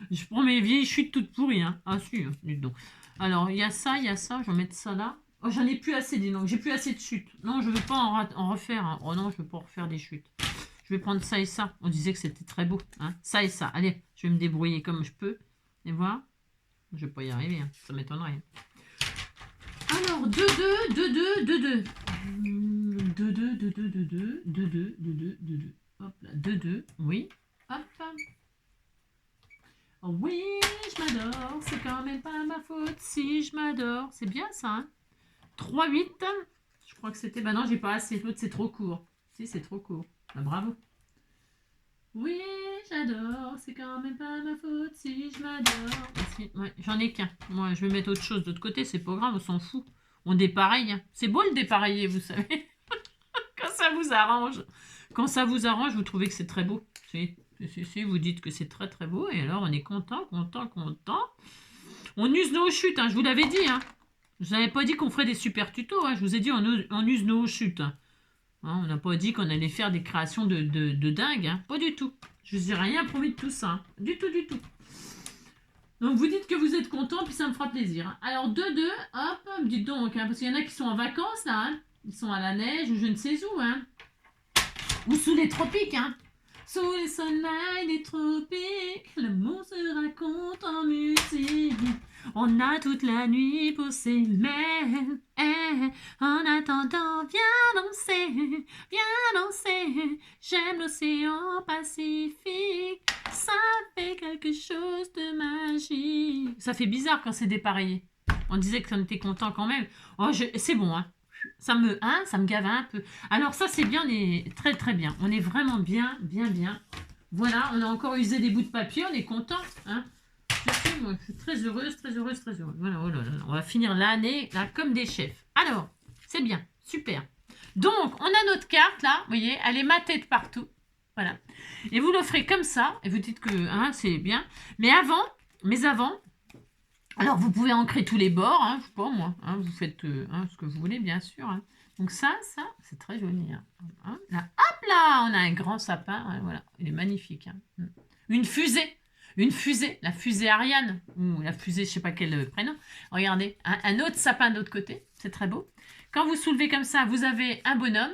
Je prends mes vieilles chutes toutes pourries. Hein. Ah, si, dites donc. Alors, il y a ça. Je vais mettre ça là. Oh, j'en ai plus assez, dis donc. J'ai plus assez de chutes. Non, je veux pas en refaire. Hein. Oh non, je veux pas en refaire des chutes. Je vais prendre ça et ça. On disait que c'était très beau. Hein. Ça et ça. Allez, je vais me débrouiller comme je peux. Et voilà. Je vais pas y arriver. Hein. Ça m'étonnerait. Alors, 2, 2, 2, 2, 2, 2. 2, 2, 2, 2, 2, 2, 2, 2, 2, 2, 2, 2. Hop là, 2, 2. Oui. Hop. Oh oui, je m'adore. C'est quand même pas ma faute si je m'adore. C'est bien ça. Hein. 3, 8. Je crois que c'était... Bah non, j'ai pas assez. L'autre, c'est trop court. Si, c'est trop court. Bah, bravo. Oui, j'adore. C'est quand même pas ma faute si je m'adore. Ouais, j'en ai qu'un. Moi, je vais mettre autre chose de l'autre côté. C'est pas grave, on s'en fout. On dépareille. Hein. C'est beau le dépareiller, vous savez. Quand ça vous arrange. Quand ça vous arrange, vous trouvez que c'est très beau. Si, vous dites que c'est très très beau. Et alors, on est content, content, content. On use nos chutes, hein, je vous l'avais dit. Hein. Je n'avais pas dit qu'on ferait des super tutos. Hein. Je vous ai dit on use nos chutes. Hein. Hein, on n'a pas dit qu'on allait faire des créations de dingue. Hein. Pas du tout. Je vous ai rien promis de tout ça. Hein. Du tout, du tout. Donc, vous dites que vous êtes content, puis ça me fera plaisir. Hein. Alors, 2-2, hop, dites donc. Hein, parce qu'il y en a qui sont en vacances, là. Hein. Ils sont à la neige, ou je ne sais où. Hein. Ou sous les tropiques. Hein. Sous les soleils des tropiques, l'amour se raconte en musique. On a toute la nuit pour s'aimer. En attendant, viens danser. J'aime l'océan Pacifique. Ça fait quelque chose de magique. Ça fait bizarre quand c'est dépareillé. On disait qu'on était content quand même. Oh, c'est bon, hein. Ça me gave un peu. Alors ça, c'est bien, on est très très bien. On est vraiment bien. Voilà, on a encore usé des bouts de papier, on est content. Hein. Je suis très heureuse. Voilà, oh là là, on va finir l'année là comme des chefs. Alors, c'est bien, super. Donc, on a notre carte là, vous voyez, elle est matée de partout. Voilà. Et vous le ferez comme ça, et vous dites que hein, c'est bien. Mais avant, alors, vous pouvez ancrer tous les bords, hein, je sais pas moi, hein, vous faites ce que vous voulez, bien sûr. Hein. Donc ça, c'est très joli. Hein. Hein, là, hop là, on a un grand sapin, hein, voilà, il est magnifique. Hein. Une fusée, la fusée Ariane, ou la fusée, je sais pas quel prénom. Regardez, un autre sapin de l'autre côté, c'est très beau. Quand vous soulevez comme ça, vous avez un bonhomme,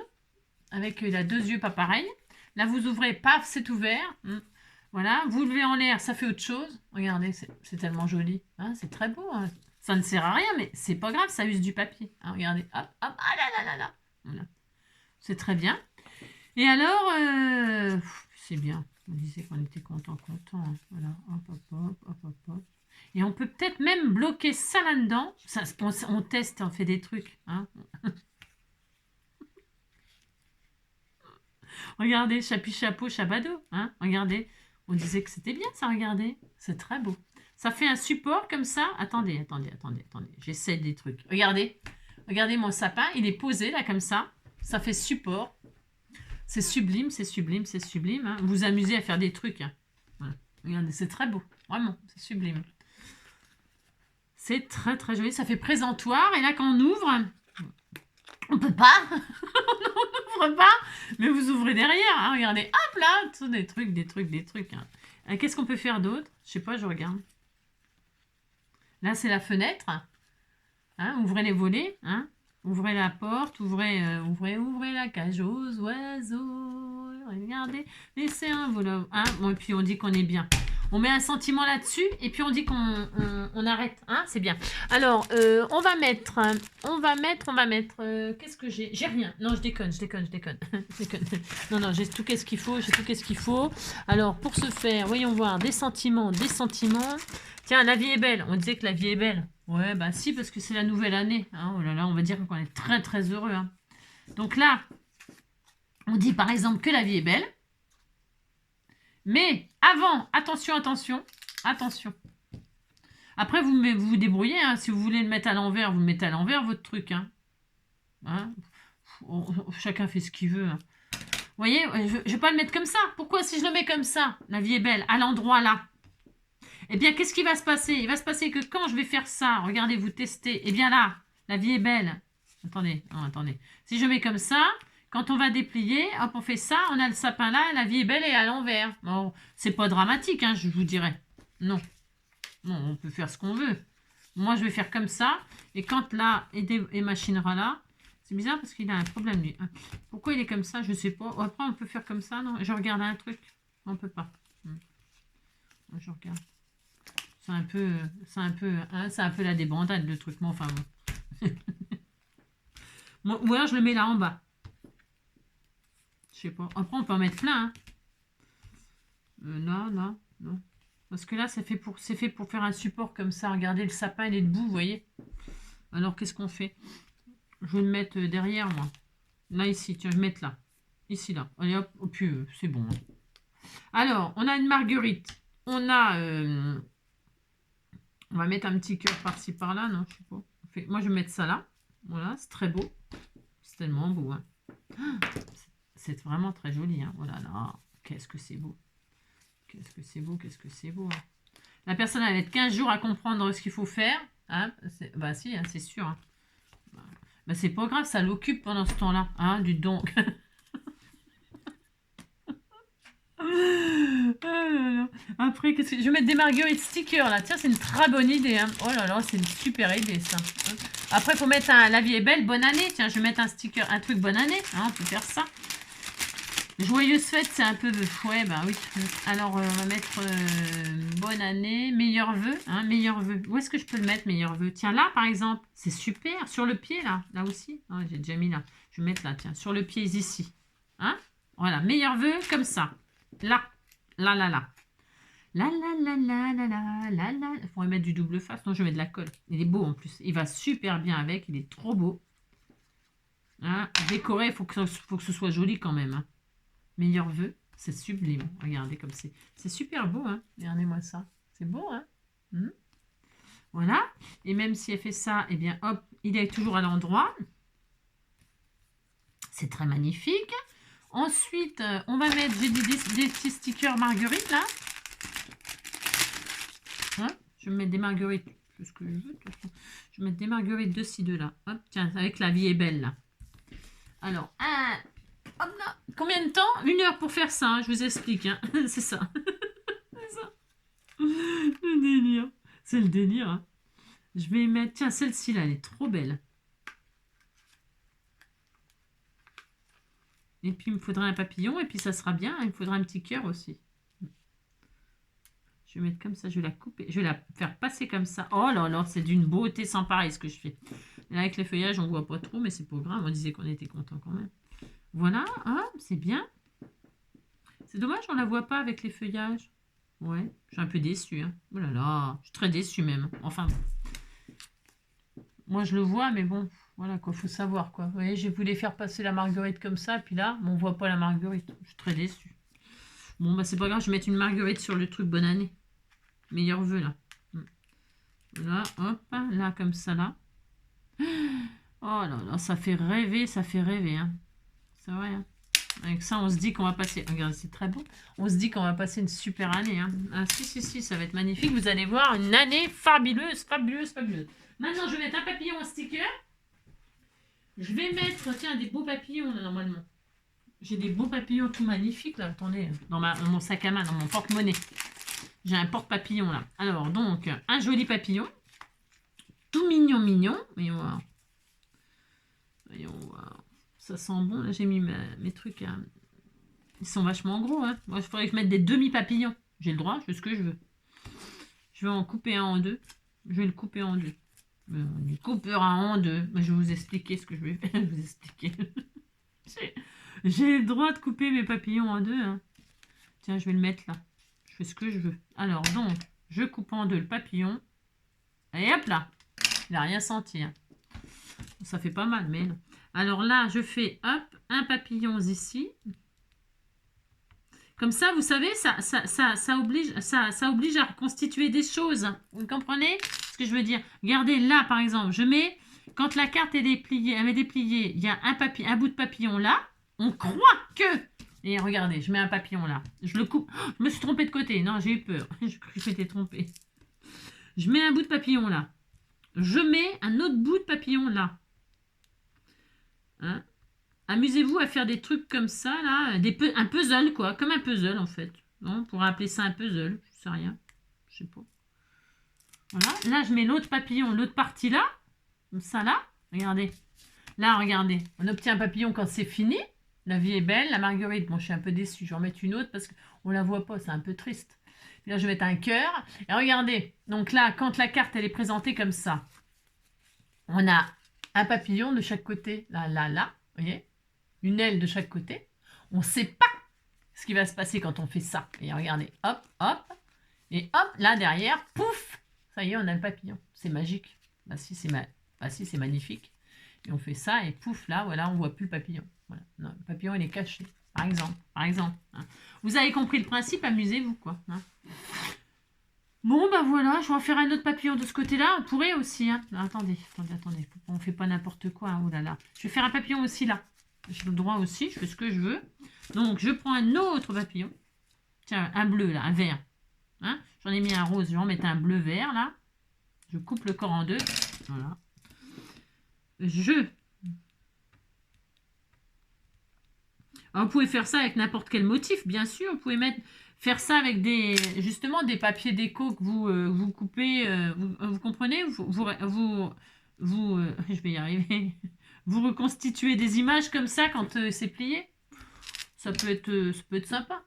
avec il a 2 yeux pas pareils. Là, vous ouvrez, paf, c'est ouvert. Voilà, vous levez en l'air, ça fait autre chose. Regardez, c'est tellement joli. Hein, c'est très beau. Hein. Ça ne sert à rien, mais c'est pas grave, ça use du papier. Hein, regardez, hop, hop, ah là là là là. Voilà. C'est très bien. Et alors, c'est bien. On disait qu'on était content. Hein. Voilà, hop. Et on peut peut-être même bloquer ça là-dedans. On teste, on fait des trucs. Hein. Regardez, chapeau, chabado. Hein. Regardez. On disait que c'était bien ça, regardez. C'est très beau. Ça fait un support comme ça. Attendez. J'essaie des trucs. Regardez mon sapin. Il est posé là comme ça. Ça fait support. C'est sublime. Hein. Vous vous amusez à faire des trucs. Hein. Voilà. Regardez, c'est très beau. Vraiment, c'est sublime. C'est très très joli. Ça fait présentoir. Et là, quand on ouvre, on peut pas. On n'ouvre pas. Mais vous ouvrez derrière. Hein. Regardez. Hop là. Tout des trucs. Hein. Qu'est-ce qu'on peut faire d'autre? Je sais pas, je regarde. Là, c'est la fenêtre. Hein. Ouvrez les volets. Hein. Ouvrez la porte. Ouvrez la cage aux oiseaux. Regardez. Laissez un vol. Hein. Bon, et puis on dit qu'on est bien. On met un sentiment là-dessus et puis on dit qu'on arrête. Hein, c'est bien. Alors, on va mettre. Qu'est-ce que j'ai? J'ai rien. Non, je déconne. Non, j'ai tout qu'est-ce qu'il faut. Alors, pour ce faire, voyons voir, des sentiments. Tiens, la vie est belle. On disait que la vie est belle. Ouais, bah si, parce que c'est la nouvelle année. Hein. Oh là là, on va dire qu'on est très très heureux. Hein. Donc là, on dit par exemple que la vie est belle. Mais avant, attention. Après, vous vous débrouillez. Hein. Si vous voulez le mettre à l'envers, vous le mettez à l'envers, votre truc. Hein. Hein. Chacun fait ce qu'il veut. Hein. Vous voyez, je ne vais pas le mettre comme ça. Pourquoi si je le mets comme ça, la vie est belle, à l'endroit là? Eh bien, qu'est-ce qui va se passer? Il va se passer que quand je vais faire ça, regardez, vous testez. Eh bien là, la vie est belle. Attendez. Si je mets comme ça... Quand on va déplier, hop, on fait ça, on a le sapin là, la vie est belle et à l'envers. Bon, c'est pas dramatique, hein, je vous dirais. Non, on peut faire ce qu'on veut. Moi, je vais faire comme ça. Et quand là, et machinera là, c'est bizarre parce qu'il a un problème, lui. Pourquoi il est comme ça? Je sais pas. Après, on peut faire comme ça, non? Je regarde un truc. On peut pas. Je regarde. C'est un peu la débandade, le truc. Mais enfin, bon. Ou alors, je le mets là en bas. Je sais pas. Après, on peut en mettre plein. Hein. Non. Parce que là, c'est fait pour faire un support comme ça. Regardez, le sapin, il est debout, vous voyez. Alors, qu'est-ce qu'on fait? Je vais le mettre derrière, moi. Là, ici. Tiens, je vais mettre là. Ici, là. Allez, hop. Oh, puis, c'est bon. Hein. Alors, on a une marguerite. On a... on va mettre un petit cœur par-ci, par-là. Non, je sais pas. Moi, je vais mettre ça là. Voilà, c'est très beau. C'est tellement beau. Hein. C'est vraiment très joli. Hein. Oh là là, qu'est-ce que c'est beau. Qu'est-ce que c'est beau, qu'est-ce que c'est beau. Hein. La personne elle va être 15 jours à comprendre ce qu'il faut faire. Hein. Bah si, hein, c'est sûr. Hein. Bah, c'est pas grave, ça l'occupe pendant ce temps-là. Hein, du donc. Après, qu'est-ce que... je vais mettre des marguerites stickers là. Tiens, c'est une très bonne idée. Hein. Oh là là, c'est une super idée ça. Après, pour mettre un La vie est belle, bonne année. Tiens, je vais mettre un sticker, un truc bonne année. Hein, on peut faire ça. Joyeuse fête, c'est un peu... Ouais, bah oui. Alors, on va mettre bonne année, meilleurs vœux. Hein, meilleurs vœux. Où est-ce que je peux le mettre, meilleurs vœux? Tiens, là, par exemple. C'est super. Sur le pied, là. Là aussi. Oh, j'ai déjà mis là. Je vais mettre là, tiens. Sur le pied, ici. Hein? Voilà, meilleurs vœux, comme ça. Là. Là, là, là. La la la la la la la la. Il faudrait mettre du double face. Non, je mets de la colle. Il est beau en plus. Il va super bien avec. Il est trop beau. Hein? Décorer, il faut que ce soit joli quand même. Hein. Meilleurs vœux, c'est sublime. Regardez comme c'est. C'est super beau, hein. Regardez-moi ça. C'est beau, hein. Voilà. Et même si elle fait ça, eh bien, hop, il est toujours à l'endroit. C'est très magnifique. Ensuite, on va mettre, j'ai des petits stickers marguerite, là. Hein, je vais mettre des marguerites. C'est ce que je veux, de toute façon. Je vais mettre des marguerites de ci, de là. Hop, tiens, avec La vie est belle, là. Alors, hop là. Combien de temps? 1 heure pour faire ça, hein, je vous explique. Hein. C'est ça. C'est ça. Le délire. C'est le délire. Hein. Je vais mettre... Tiens, celle-ci, là, elle est trop belle. Et puis, il me faudra un papillon. Et puis, ça sera bien. Il me faudra un petit cœur aussi. Je vais mettre comme ça. Je vais la couper. Je vais la faire passer comme ça. Oh là là, c'est d'une beauté sans pareil ce que je fais. Là, avec les feuillages, on voit pas trop. Mais c'est pas grave. On disait qu'on était content quand même. Voilà. Hein, c'est bien. C'est dommage, on la voit pas avec les feuillages. Ouais, je suis un peu déçue. Hein. Oh là là, je suis très déçue même. Enfin, moi je le vois, mais bon, voilà quoi, faut savoir quoi. Vous voyez, j'ai voulu faire passer la marguerite comme ça, puis là, on voit pas la marguerite. Je suis très déçue. Bon, bah c'est pas grave, je vais mettre une marguerite sur le truc bonne année. Meilleur vœu là. Là, hop, là comme ça là. Oh là là, ça fait rêver, ça fait rêver. Hein. C'est vrai. Hein. Avec ça, on se dit qu'on va passer... Regardez, c'est très beau. On se dit qu'on va passer une super année. Hein. Ah, si, ça va être magnifique. Vous allez voir une année fabuleuse, fabuleuse, fabuleuse. Maintenant, je vais mettre un papillon en sticker. Je vais mettre, tiens, des beaux papillons, là, normalement. J'ai des beaux papillons tout magnifiques, là. Attendez, dans mon sac à main, dans mon porte-monnaie. J'ai un porte-papillon, là. Alors, donc, un joli papillon. Tout mignon, mignon. Voyons voir. Voyons voir. Ça sent bon. Là, j'ai mis mes trucs à... Ils sont vachement gros. Hein. Moi, il faudrait que je mette des demi-papillons. J'ai le droit, je fais ce que je veux. Je vais en couper un en deux. Je vais le couper en deux. On le coupera en deux. Je vais vous expliquer ce que je vais faire. Je vais vous expliquer. J'ai le droit de couper mes papillons en deux. Hein. Tiens, je vais le mettre là. Je fais ce que je veux. Alors, donc, je coupe en deux le papillon. Et hop là. Il n'a rien senti. Hein. Ça fait pas mal, mais... Alors là, je fais, hop, un papillon ici. Comme ça, vous savez, ça oblige à reconstituer des choses. Vous comprenez ce que je veux dire? Regardez, là, par exemple, je mets... Quand la carte est dépliée, elle est dépliée, il y a un bout de papillon là. On croit que... Et regardez, je mets un papillon là. Je le coupe. Oh, je me suis trompée de côté. Non, j'ai eu peur. Je crois que je m'étais trompée. Je mets un bout de papillon là. Je mets un autre bout de papillon là. Hein? Amusez-vous à faire des trucs comme ça, là. Un puzzle, quoi. Comme un puzzle, en fait. Non, on pourrait appeler ça un puzzle. Je sais rien. Je sais pas. Voilà. Là, je mets l'autre papillon, l'autre partie là. Comme ça, là. Regardez. Là, regardez. On obtient un papillon quand c'est fini. La vie est belle. La marguerite, bon, je suis un peu déçue. Je vais en mettre une autre parce qu'on la voit pas. C'est un peu triste. Et là, je vais mettre un cœur. Et regardez. Donc là, quand la carte, elle est présentée comme ça, on a un papillon de chaque côté. Là, là, là. Vous voyez? Une aile de chaque côté. On ne sait pas ce qui va se passer quand on fait ça. Et regardez, hop, hop. Et hop, là derrière, pouf. Ça y est, on a le papillon. C'est magique. Bah si, c'est magnifique. Et on fait ça et pouf, là, voilà, on ne voit plus le papillon. Voilà. Non, le papillon, il est caché. Par exemple. Hein. Vous avez compris le principe, amusez-vous, quoi. Hein. Bon, bah voilà, je vais en faire un autre papillon de ce côté-là. On pourrait aussi, hein. Non, attendez, attendez. On fait pas n'importe quoi, hein. Oh là là. Je vais faire un papillon aussi là. J'ai le droit aussi, je fais ce que je veux. Donc, je prends un autre papillon. Tiens, un bleu là, un vert. Hein, j'en ai mis un rose, je vais en mettre un bleu-vert là. Je coupe le corps en deux. Voilà. Alors, vous pouvez faire ça avec n'importe quel motif, bien sûr. Vous pouvez faire ça avec justement des papiers déco que vous coupez. Vous comprenez? Je vais y arriver. Vous reconstituez des images comme ça quand c'est plié. Ça peut être sympa.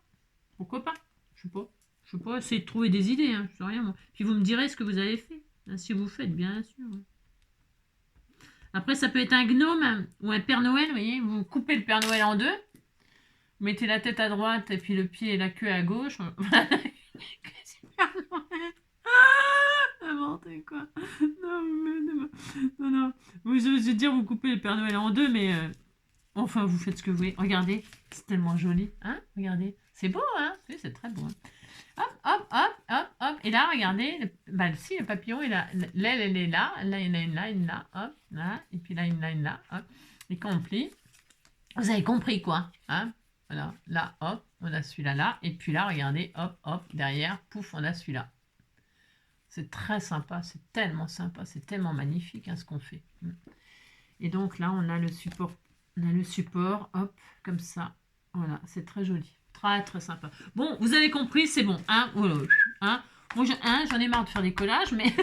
Pourquoi pas? Je sais pas. Je sais pas. Essayez de trouver des idées. Hein. Je sais rien moi. Puis vous me direz ce que vous avez fait. Hein, si vous faites, bien sûr. Après, ça peut être un gnome hein, ou un Père Noël. Vous voyez, vous coupez le Père Noël en deux. Vous mettez la tête à droite et puis le pied et la queue à gauche. N'importe quoi. Non. Oui, je veux dire, vous coupez le Père Noël en deux, mais enfin, vous faites ce que vous voulez. Regardez, c'est tellement joli. Hein? Regardez. C'est beau, hein? Oui, c'est très beau. Hein? Hop. Et là, regardez, si, le papillon, l'aile, elle est là. Là, il y en a une là, hop, là. Et puis là, une là, hop. Et quand on plie, vous avez compris, quoi. Hein? Voilà, là, hop, on a celui-là là. Et puis là, regardez, hop, derrière, pouf, on a celui-là. C'est très sympa, c'est tellement sympa, c'est tellement magnifique hein, ce qu'on fait. Et donc là, on a le support, hop, comme ça. Voilà, c'est très joli. Très, très sympa. Bon, vous avez compris, c'est bon. Hein, voilà, hein. Moi, j'en ai marre de faire des collages, mais...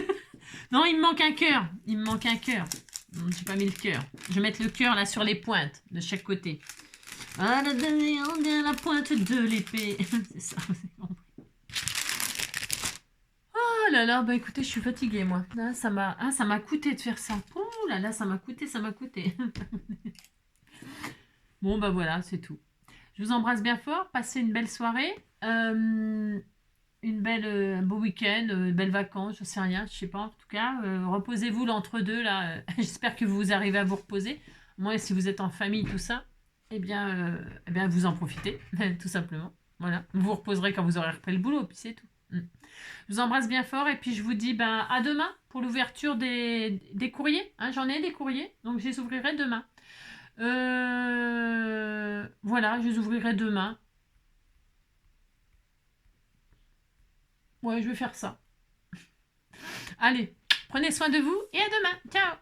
non, il me manque un cœur. Il me manque un cœur. J'ai pas mis le cœur. Je vais mettre le cœur là sur les pointes de chaque côté. Ah, on vient la pointe de l'épée. C'est ça, vous avez compris. Oh là là, bah écoutez, je suis fatiguée moi. Ah, ça m'a coûté de faire ça. Oh là là, ça m'a coûté. Bon bah voilà, c'est tout. Je vous embrasse bien fort. Passez une belle soirée. Un beau week-end, belles vacances, je sais rien, je sais pas. En tout cas, reposez-vous l'entre-deux là. J'espère que vous arrivez à vous reposer. Moi, si vous êtes en famille, tout ça, eh bien vous en profitez, tout simplement. Voilà. Vous vous reposerez quand vous aurez repris le boulot, puis c'est tout. Je vous embrasse bien fort et puis je vous dis à demain pour l'ouverture des courriers. Hein, j'en ai des courriers, donc je les ouvrirai demain. Voilà, je les ouvrirai demain. Ouais, je vais faire ça. Allez, prenez soin de vous et à demain. Ciao!